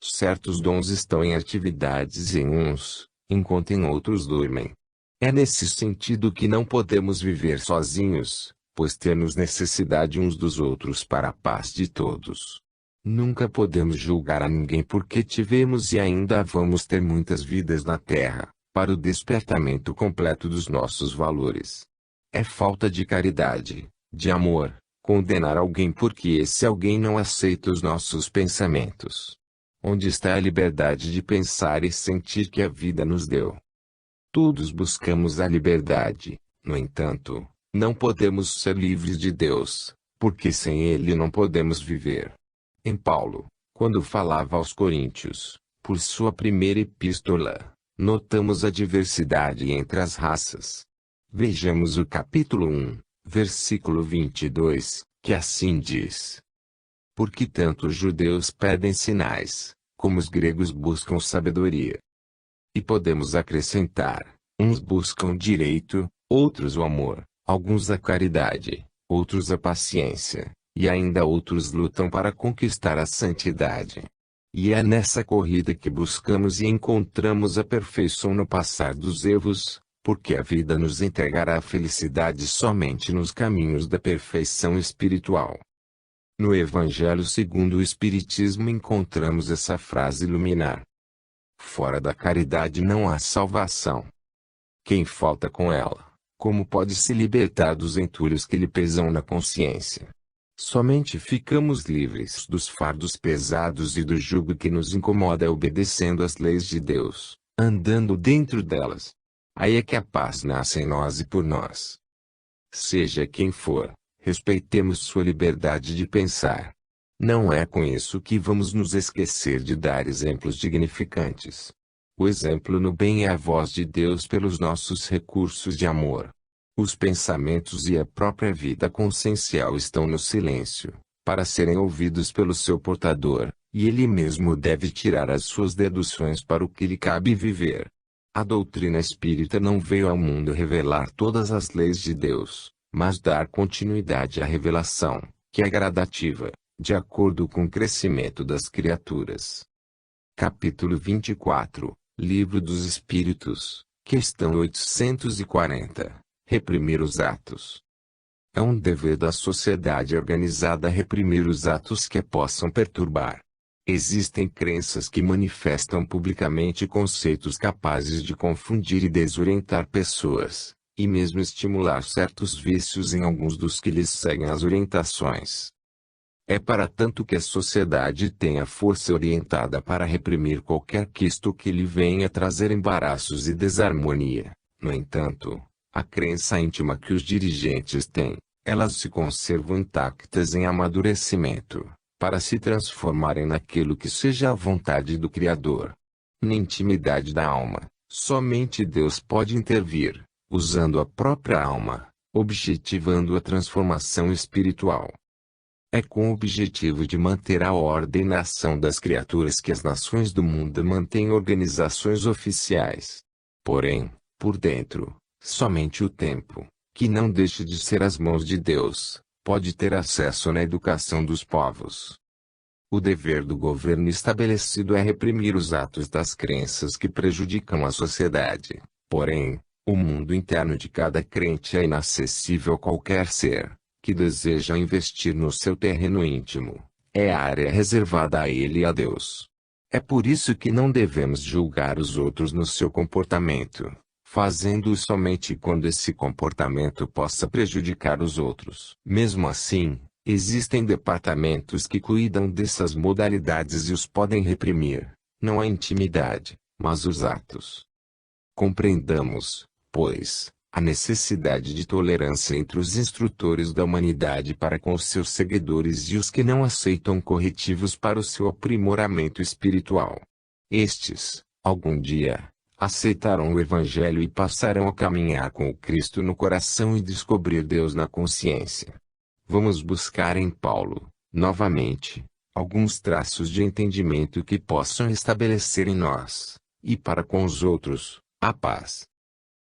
Certos dons estão em atividades em uns, enquanto em outros dormem. É nesse sentido que não podemos viver sozinhos, pois temos necessidade uns dos outros para a paz de todos. Nunca podemos julgar a ninguém porque tivemos e ainda vamos ter muitas vidas na Terra, para o despertamento completo dos nossos valores. É falta de caridade, de amor, condenar alguém porque esse alguém não aceita os nossos pensamentos. Onde está a liberdade de pensar e sentir que a vida nos deu? Todos buscamos a liberdade, no entanto, não podemos ser livres de Deus, porque sem Ele não podemos viver. Em Paulo, quando falava aos Coríntios, por sua primeira epístola, notamos a diversidade entre as raças. Vejamos o capítulo 1, versículo 22, que assim diz: Porque tanto os judeus pedem sinais, como os gregos buscam sabedoria. E podemos acrescentar, uns buscam direito, outros o amor, alguns a caridade, outros a paciência, e ainda outros lutam para conquistar a santidade. E é nessa corrida que buscamos e encontramos a perfeição no passar dos erros, porque a vida nos entregará a felicidade somente nos caminhos da perfeição espiritual. No Evangelho segundo o Espiritismo encontramos essa frase luminar: Fora da caridade não há salvação. Quem falta com ela, como pode se libertar dos entulhos que lhe pesam na consciência? Somente ficamos livres dos fardos pesados e do jugo que nos incomoda obedecendo às leis de Deus, andando dentro delas. Aí é que a paz nasce em nós e por nós. Seja quem for, respeitemos sua liberdade de pensar. Não é com isso que vamos nos esquecer de dar exemplos dignificantes. O exemplo no bem é a voz de Deus pelos nossos recursos de amor. Os pensamentos e a própria vida consciencial estão no silêncio, para serem ouvidos pelo seu portador, e ele mesmo deve tirar as suas deduções para o que lhe cabe viver. A doutrina espírita não veio ao mundo revelar todas as leis de Deus, mas dar continuidade à revelação, que é gradativa, de acordo com o crescimento das criaturas. Capítulo 24, Livro dos Espíritos, questão 840. Reprimir os atos. É um dever da sociedade organizada reprimir os atos que a possam perturbar. Existem crenças que manifestam publicamente conceitos capazes de confundir e desorientar pessoas, e mesmo estimular certos vícios em alguns dos que lhes seguem as orientações. É para tanto que a sociedade tem a força orientada para reprimir qualquer quisto que lhe venha trazer embaraços e desarmonia. No entanto, a crença íntima que os dirigentes têm, elas se conservam intactas em amadurecimento, para se transformarem naquilo que seja a vontade do Criador. Na intimidade da alma, somente Deus pode intervir, usando a própria alma, objetivando a transformação espiritual. É com o objetivo de manter a ordem na ação das criaturas que as nações do mundo mantêm organizações oficiais. Porém, por dentro, somente o tempo, que não deixa de ser as mãos de Deus, pode ter acesso na educação dos povos. O dever do governo estabelecido é reprimir os atos das crenças que prejudicam a sociedade. Porém, o mundo interno de cada crente é inacessível a qualquer ser que deseja investir no seu terreno íntimo. É a área reservada a ele e a Deus. É por isso que não devemos julgar os outros no seu comportamento, fazendo-o somente quando esse comportamento possa prejudicar os outros. Mesmo assim, existem departamentos que cuidam dessas modalidades e os podem reprimir, não a intimidade, mas os atos. Compreendamos, pois, a necessidade de tolerância entre os instrutores da humanidade para com os seus seguidores e os que não aceitam corretivos para o seu aprimoramento espiritual. Estes, algum dia, aceitarão o Evangelho e passarão a caminhar com o Cristo no coração e descobrir Deus na consciência. Vamos buscar em Paulo, novamente, alguns traços de entendimento que possam estabelecer em nós, e para com os outros, a paz.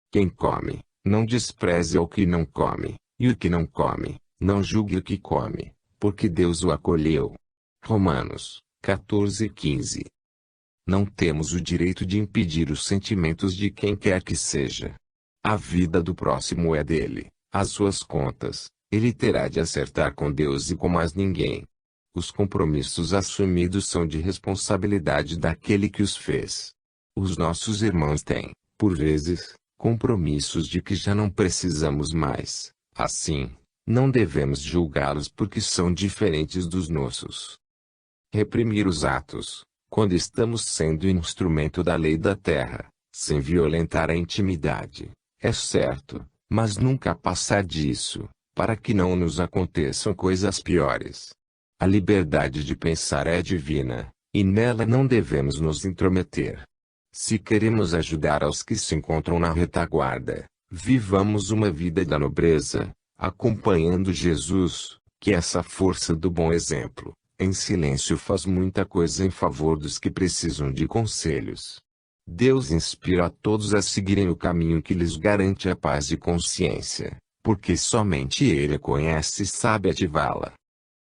Quem come, não despreze o que não come, e o que não come, não julgue o que come, porque Deus o acolheu. Romanos 14:15. Não temos o direito de impedir os sentimentos de quem quer que seja. A vida do próximo é dele, as suas contas, ele terá de acertar com Deus e com mais ninguém. Os compromissos assumidos são de responsabilidade daquele que os fez. Os nossos irmãos têm, por vezes, compromissos de que já não precisamos mais. Assim, não devemos julgá-los porque são diferentes dos nossos. Reprimir os atos, quando estamos sendo instrumento da lei da terra, sem violentar a intimidade, é certo, mas nunca passar disso, para que não nos aconteçam coisas piores. A liberdade de pensar é divina, e nela não devemos nos intrometer. Se queremos ajudar aos que se encontram na retaguarda, vivamos uma vida da nobreza, acompanhando Jesus, que essa força do bom exemplo, em silêncio faz muita coisa em favor dos que precisam de conselhos. Deus inspira a todos a seguirem o caminho que lhes garante a paz de consciência, porque somente Ele a conhece e sabe ativá-la.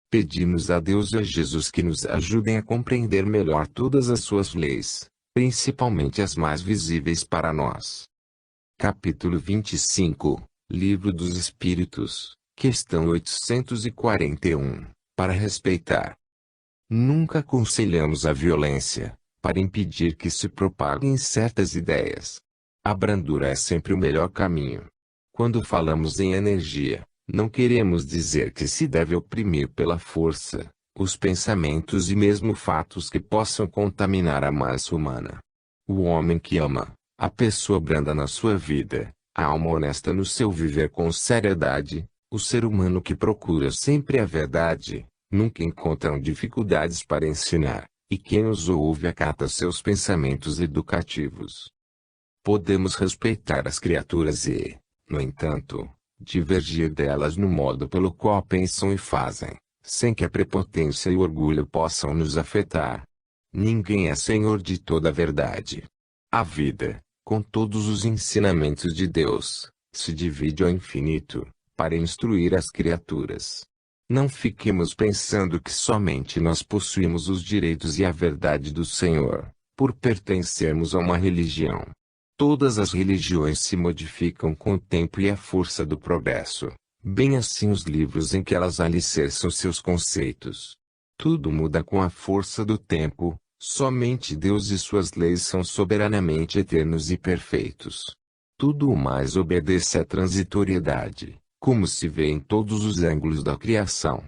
Pedimos a Deus e a Jesus que nos ajudem a compreender melhor todas as suas leis, principalmente as mais visíveis para nós. Capítulo 25, Livro dos Espíritos, questão 841, para respeitar. Nunca aconselhamos a violência, para impedir que se propaguem certas ideias. A brandura é sempre o melhor caminho. Quando falamos em energia, não queremos dizer que se deve oprimir pela força os pensamentos e mesmo fatos que possam contaminar a massa humana. O homem que ama, a pessoa branda na sua vida, a alma honesta no seu viver com seriedade, o ser humano que procura sempre a verdade, nunca encontram dificuldades para ensinar, e quem os ouve acata seus pensamentos educativos. Podemos respeitar as criaturas e, no entanto, divergir delas no modo pelo qual pensam e fazem, sem que a prepotência e o orgulho possam nos afetar. Ninguém é senhor de toda a verdade. A vida, com todos os ensinamentos de Deus, se divide ao infinito, para instruir as criaturas. Não fiquemos pensando que somente nós possuímos os direitos e a verdade do Senhor, por pertencermos a uma religião. Todas as religiões se modificam com o tempo e a força do progresso, bem assim os livros em que elas alicerçam seus conceitos. Tudo muda com a força do tempo, somente Deus e suas leis são soberanamente eternos e perfeitos. Tudo o mais obedece à transitoriedade, como se vê em todos os ângulos da criação.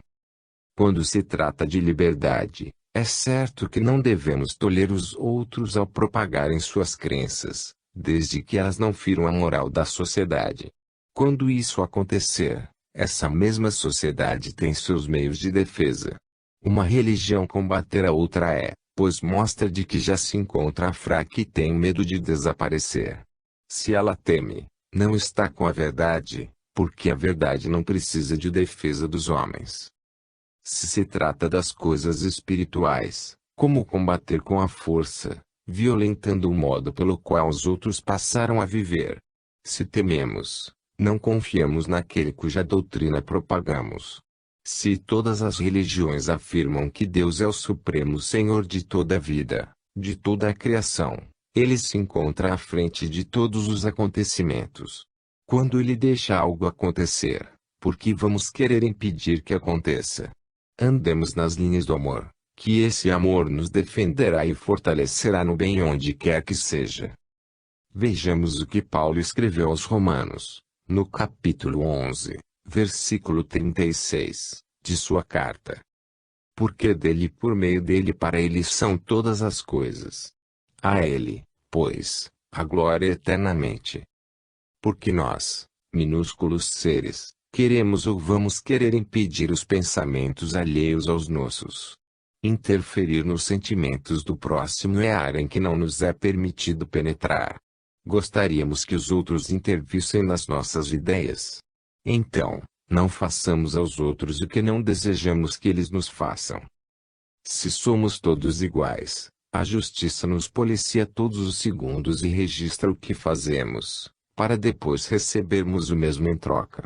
Quando se trata de liberdade, é certo que não devemos tolher os outros ao propagarem suas crenças, desde que elas não firam a moral da sociedade. Quando isso acontecer, essa mesma sociedade tem seus meios de defesa. Uma religião combater a outra pois mostra de que já se encontra fraca e tem medo de desaparecer. Se ela teme, não está com a verdade, porque a verdade não precisa de defesa dos homens. Se se trata das coisas espirituais, como combater com a força, violentando o modo pelo qual os outros passaram a viver? Se tememos, não confiamos naquele cuja doutrina propagamos. Se todas as religiões afirmam que Deus é o Supremo Senhor de toda a vida, de toda a criação, Ele se encontra à frente de todos os acontecimentos. Quando Ele deixa algo acontecer, por que vamos querer impedir que aconteça? Andemos nas linhas do amor, que esse amor nos defenderá e fortalecerá no bem onde quer que seja. Vejamos o que Paulo escreveu aos Romanos, no capítulo 11. Versículo 36, de sua carta. Porque dele e por meio dele e para ele são todas as coisas. A ele, pois, a glória eternamente. Porque nós, minúsculos seres, queremos ou vamos querer impedir os pensamentos alheios aos nossos. Interferir nos sentimentos do próximo é a área em que não nos é permitido penetrar. Gostaríamos que os outros intervissem nas nossas ideias. Então, não façamos aos outros o que não desejamos que eles nos façam. Se somos todos iguais, a justiça nos policia todos os segundos e registra o que fazemos, para depois recebermos o mesmo em troca.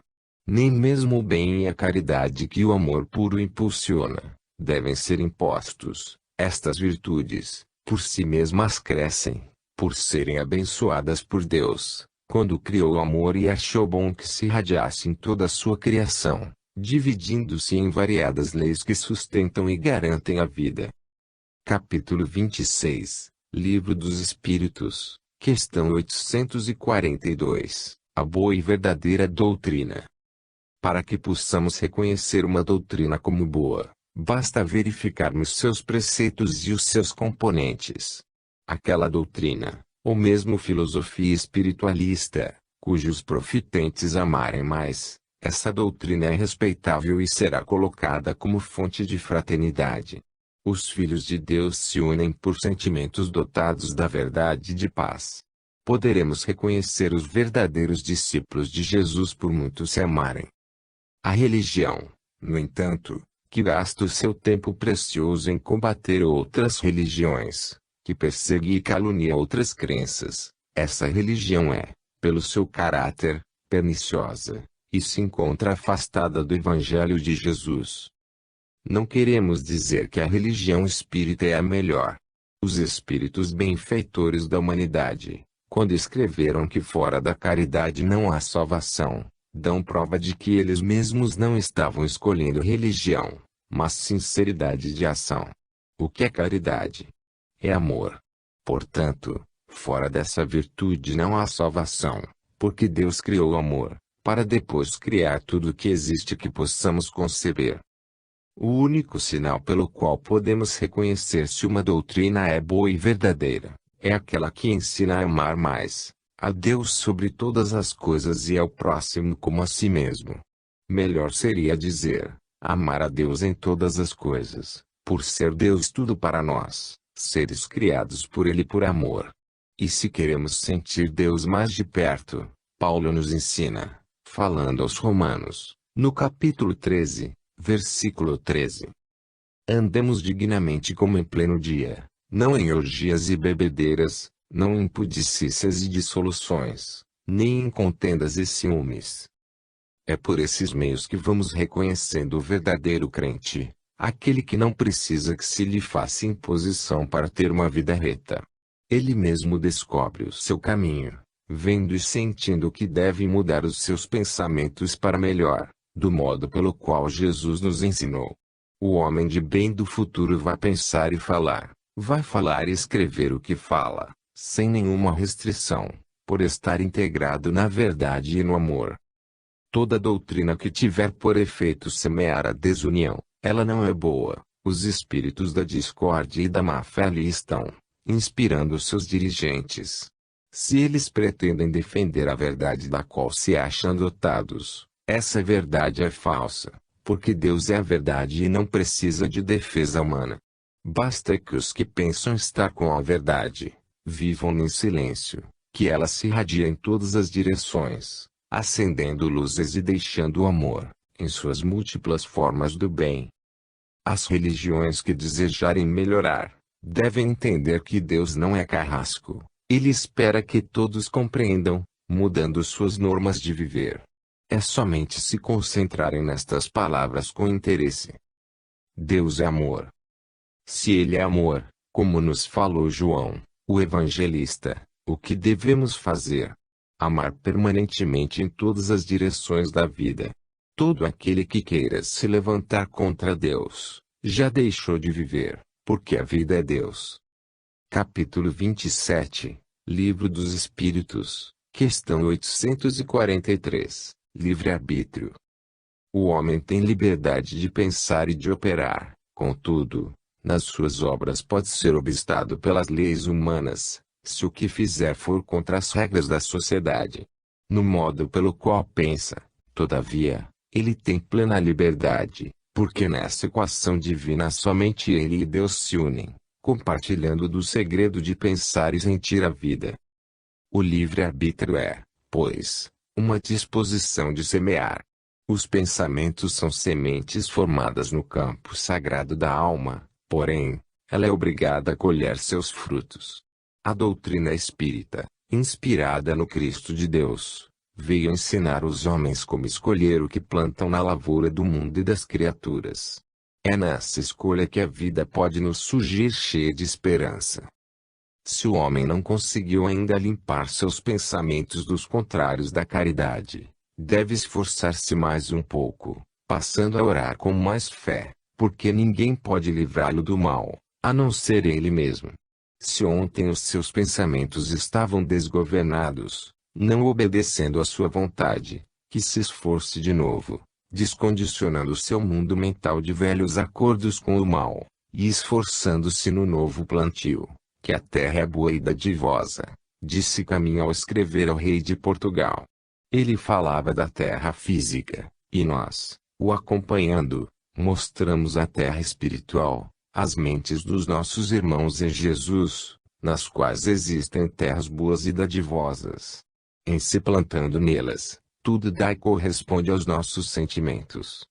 Nem mesmo o bem e a caridade que o amor puro impulsiona, devem ser impostos. Estas virtudes, por si mesmas crescem, por serem abençoadas por Deus, quando criou o amor e achou bom que se irradiasse em toda a sua criação, dividindo-se em variadas leis que sustentam e garantem a vida. Capítulo 26, Livro dos Espíritos, questão 842, a boa e verdadeira doutrina. Para que possamos reconhecer uma doutrina como boa, basta verificarmos seus preceitos e os seus componentes. Aquela doutrina, ou mesmo filosofia espiritualista, cujos profitentes amarem mais, essa doutrina é respeitável e será colocada como fonte de fraternidade. Os filhos de Deus se unem por sentimentos dotados da verdade e de paz. Poderemos reconhecer os verdadeiros discípulos de Jesus por muitos se amarem. A religião, no entanto, que gasta o seu tempo precioso em combater outras religiões, que persegue e calunia outras crenças, essa religião é, pelo seu caráter, perniciosa, e se encontra afastada do Evangelho de Jesus. Não queremos dizer que a religião espírita é a melhor. Os espíritos benfeitores da humanidade, quando escreveram que fora da caridade não há salvação, dão prova de que eles mesmos não estavam escolhendo religião, mas sinceridade de ação. O que é caridade? É amor. Portanto, fora dessa virtude não há salvação, porque Deus criou o amor, para depois criar tudo o que existe que possamos conceber. O único sinal pelo qual podemos reconhecer se uma doutrina é boa e verdadeira, é aquela que ensina a amar mais, a Deus sobre todas as coisas e ao próximo como a si mesmo. Melhor seria dizer, amar a Deus em todas as coisas, por ser Deus tudo para nós, seres criados por Ele por amor. E se queremos sentir Deus mais de perto, Paulo nos ensina, falando aos Romanos, no capítulo 13, versículo 13. Andemos dignamente como em pleno dia, não em orgias e bebedeiras, não em pudicícias e dissoluções, nem em contendas e ciúmes. É por esses meios que vamos reconhecendo o verdadeiro crente, aquele que não precisa que se lhe faça imposição para ter uma vida reta. Ele mesmo descobre o seu caminho, vendo e sentindo que deve mudar os seus pensamentos para melhor, do modo pelo qual Jesus nos ensinou. O homem de bem do futuro vai pensar e escrever o que fala, sem nenhuma restrição, por estar integrado na verdade e no amor. Toda doutrina que tiver por efeito semear a desunião, ela não é boa. Os espíritos da discórdia e da má-fé lhe estão inspirando seus dirigentes. Se eles pretendem defender a verdade da qual se acham dotados, essa verdade é falsa, porque Deus é a verdade e não precisa de defesa humana. Basta que os que pensam estar com a verdade, vivam em silêncio, que ela se irradia em todas as direções, acendendo luzes e deixando o amor, em suas múltiplas formas do bem. As religiões que desejarem melhorar, devem entender que Deus não é carrasco. Ele espera que todos compreendam, mudando suas normas de viver. É somente se concentrarem nestas palavras com interesse. Deus é amor. Se Ele é amor, como nos falou João, o evangelista, o que devemos fazer? Amar permanentemente em todas as direções da vida. Todo aquele que queira se levantar contra Deus, já deixou de viver, porque a vida é Deus. Capítulo 27, Livro dos Espíritos, questão 843, Livre-arbítrio. O homem tem liberdade de pensar e de operar, contudo, nas suas obras pode ser obstado pelas leis humanas, se o que fizer for contra as regras da sociedade. No modo pelo qual pensa, todavia, ele tem plena liberdade, porque nessa equação divina somente ele e Deus se unem, compartilhando do segredo de pensar e sentir a vida. O livre-arbítrio é, pois, uma disposição de semear. Os pensamentos são sementes formadas no campo sagrado da alma, porém, ela é obrigada a colher seus frutos. A doutrina espírita, inspirada no Cristo de Deus, veio ensinar os homens como escolher o que plantam na lavoura do mundo e das criaturas. É nessa escolha que a vida pode nos surgir cheia de esperança. Se o homem não conseguiu ainda limpar seus pensamentos dos contrários da caridade, deve esforçar-se mais um pouco, passando a orar com mais fé, porque ninguém pode livrá-lo do mal, a não ser ele mesmo. Se ontem os seus pensamentos estavam desgovernados, não obedecendo à sua vontade, que se esforce de novo, descondicionando seu mundo mental de velhos acordos com o mal, e esforçando-se no novo plantio, que a terra é boa e dadivosa, disse Caminha ao escrever ao rei de Portugal. Ele falava da terra física, e nós, o acompanhando, mostramos a terra espiritual, as mentes dos nossos irmãos em Jesus, nas quais existem terras boas e dadivosas. Em se plantando nelas, tudo dá e corresponde aos nossos sentimentos.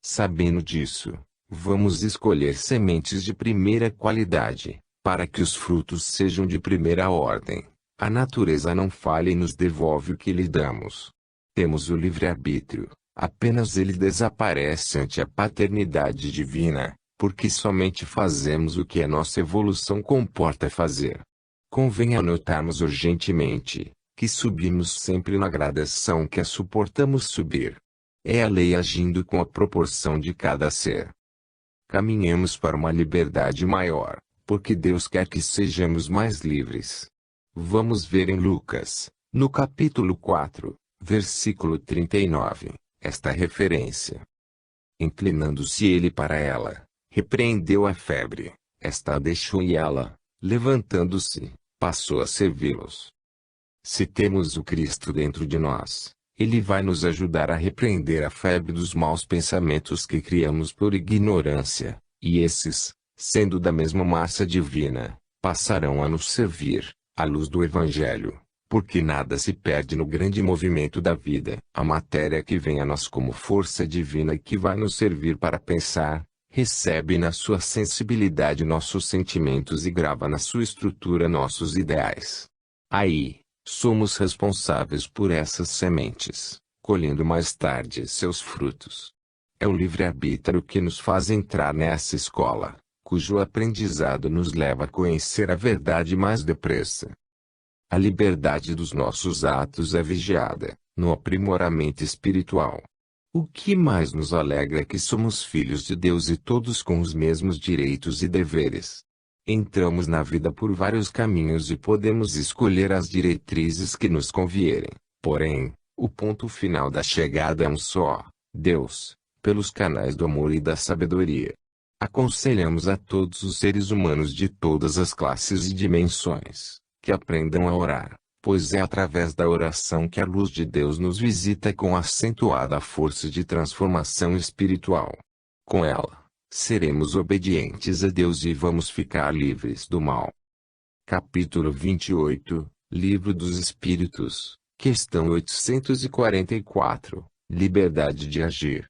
Sabendo disso, vamos escolher sementes de primeira qualidade, para que os frutos sejam de primeira ordem. A natureza não falha e nos devolve o que lhe damos. Temos o livre-arbítrio, apenas ele desaparece ante a paternidade divina, porque somente fazemos o que a nossa evolução comporta fazer. Convém anotarmos urgentemente, que subimos sempre na gradação que a suportamos subir. É a lei agindo com a proporção de cada ser. Caminhemos para uma liberdade maior, porque Deus quer que sejamos mais livres. Vamos ver em Lucas, no capítulo 4, versículo 39, esta referência. Inclinando-se ele para ela, repreendeu a febre, esta a deixou e ela, levantando-se, passou a servi-los. Se temos o Cristo dentro de nós, ele vai nos ajudar a repreender a febre dos maus pensamentos que criamos por ignorância, e esses, sendo da mesma massa divina, passarão a nos servir, à luz do Evangelho, Porque nada se perde no grande movimento da vida. A matéria que vem a nós como força divina e que vai nos servir para pensar, recebe na sua sensibilidade nossos sentimentos e grava na sua estrutura nossos ideais. Aí, somos responsáveis por essas sementes, colhendo mais tarde seus frutos. É o livre-arbítrio que nos faz entrar nessa escola, cujo aprendizado nos leva a conhecer a verdade mais depressa. A liberdade dos nossos atos é vigiada, no aprimoramento espiritual. O que mais nos alegra é que somos filhos de Deus e todos com os mesmos direitos e deveres. Entramos na vida por vários caminhos e podemos escolher as diretrizes que nos convierem, porém, o ponto final da chegada é um só: Deus, pelos canais do amor e da sabedoria. Aconselhamos a todos os seres humanos de todas as classes e dimensões que aprendam a orar, pois é através da oração que a luz de Deus nos visita com acentuada força de transformação espiritual. Com ela, seremos obedientes a Deus e vamos ficar livres do mal. Capítulo 28, Livro dos Espíritos, questão 844, Liberdade de agir.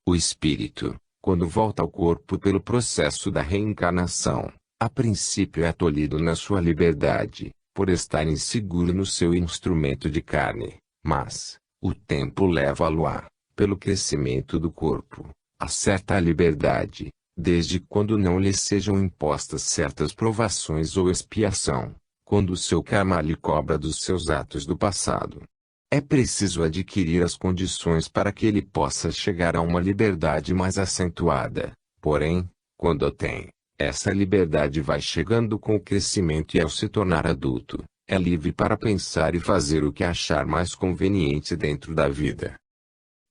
O espírito, quando volta ao corpo pelo processo da reencarnação, a princípio é tolhido na sua liberdade, por estar inseguro no seu instrumento de carne, mas, o tempo leva-lo a, pelo crescimento do corpo, a certa liberdade, desde quando não lhe sejam impostas certas provações ou expiação, quando o seu karma lhe cobra dos seus atos do passado. É preciso adquirir as condições para que ele possa chegar a uma liberdade mais acentuada, porém, quando a tem, essa liberdade vai chegando com o crescimento e ao se tornar adulto, é livre para pensar e fazer o que achar mais conveniente dentro da vida.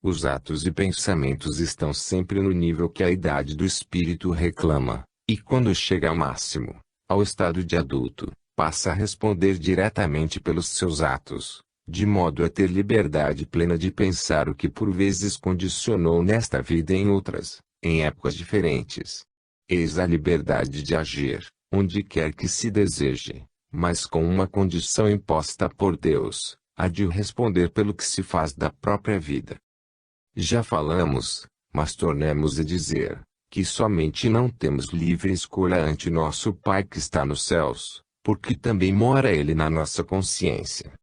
Os atos e pensamentos estão sempre no nível que a idade do espírito reclama, e quando chega ao máximo, ao estado de adulto, passa a responder diretamente pelos seus atos, de modo a ter liberdade plena de pensar o que por vezes condicionou nesta vida e em outras, em épocas diferentes. Eis a liberdade de agir, onde quer que se deseje, mas com uma condição imposta por Deus, a de responder pelo que se faz da própria vida. Já falamos, mas tornemos a dizer, que somente não temos livre escolha ante nosso Pai que está nos céus, porque também mora Ele na nossa consciência.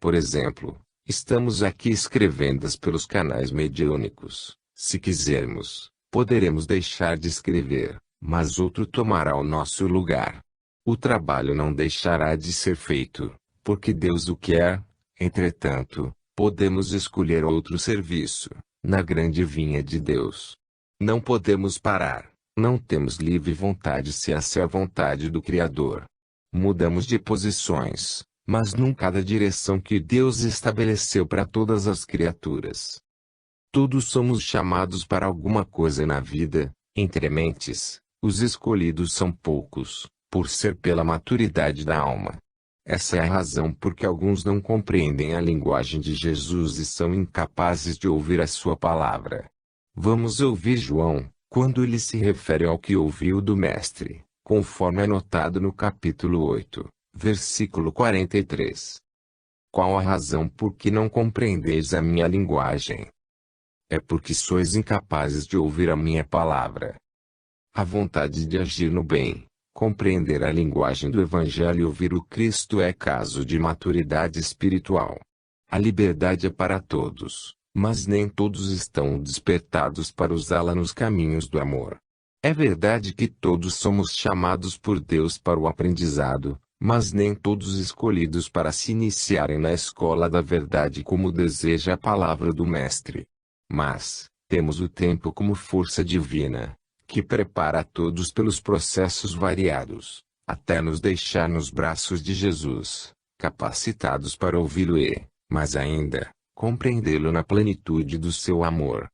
Por exemplo, estamos aqui escrevendo pelos canais mediúnicos. Se quisermos, poderemos deixar de escrever, mas outro tomará o nosso lugar. O trabalho não deixará de ser feito, porque Deus o quer. Entretanto, podemos escolher outro serviço, na grande vinha de Deus. Não podemos parar, não temos livre vontade se essa é a vontade do Criador. Mudamos de posições, mas nunca da direção que Deus estabeleceu para todas as criaturas. Todos somos chamados para alguma coisa na vida, entre mentes, os escolhidos são poucos, por ser pela maturidade da alma. Essa é a razão por que alguns não compreendem a linguagem de Jesus e são incapazes de ouvir a sua palavra. Vamos ouvir João, quando ele se refere ao que ouviu do Mestre, conforme anotado no capítulo 8, versículo 43. Qual a razão por que não compreendeis a minha linguagem? É porque sois incapazes de ouvir a minha palavra. A vontade de agir no bem, compreender a linguagem do Evangelho e ouvir o Cristo é caso de maturidade espiritual. A liberdade é para todos, mas nem todos estão despertados para usá-la nos caminhos do amor. É verdade que todos somos chamados por Deus para o aprendizado, mas nem todos escolhidos para se iniciarem na escola da verdade como deseja a palavra do Mestre. Mas, temos o tempo como força divina, que prepara a todos pelos processos variados, até nos deixar nos braços de Jesus, capacitados para ouvi-lo e, mais ainda, compreendê-lo na plenitude do seu amor.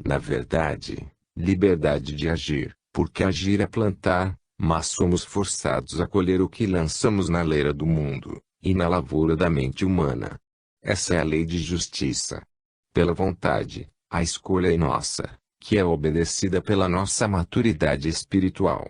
Na verdade, liberdade de agir, porque agir é plantar, mas somos forçados a colher o que lançamos na leira do mundo, e na lavoura da mente humana. Essa é a lei de justiça. Pela vontade, a escolha é nossa, que é obedecida pela nossa maturidade espiritual.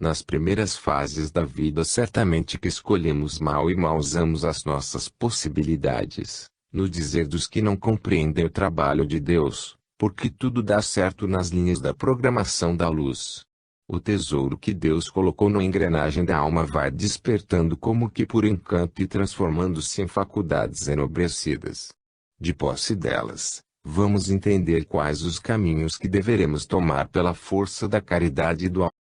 Nas primeiras fases da vida certamente que escolhemos mal e mal usamos as nossas possibilidades, no dizer dos que não compreendem o trabalho de Deus, porque tudo dá certo nas linhas da programação da luz. O tesouro que Deus colocou na engrenagem da alma vai despertando como que por encanto e transformando-se em faculdades enobrecidas. De posse delas, vamos entender quais os caminhos que deveremos tomar pela força da caridade e do amor.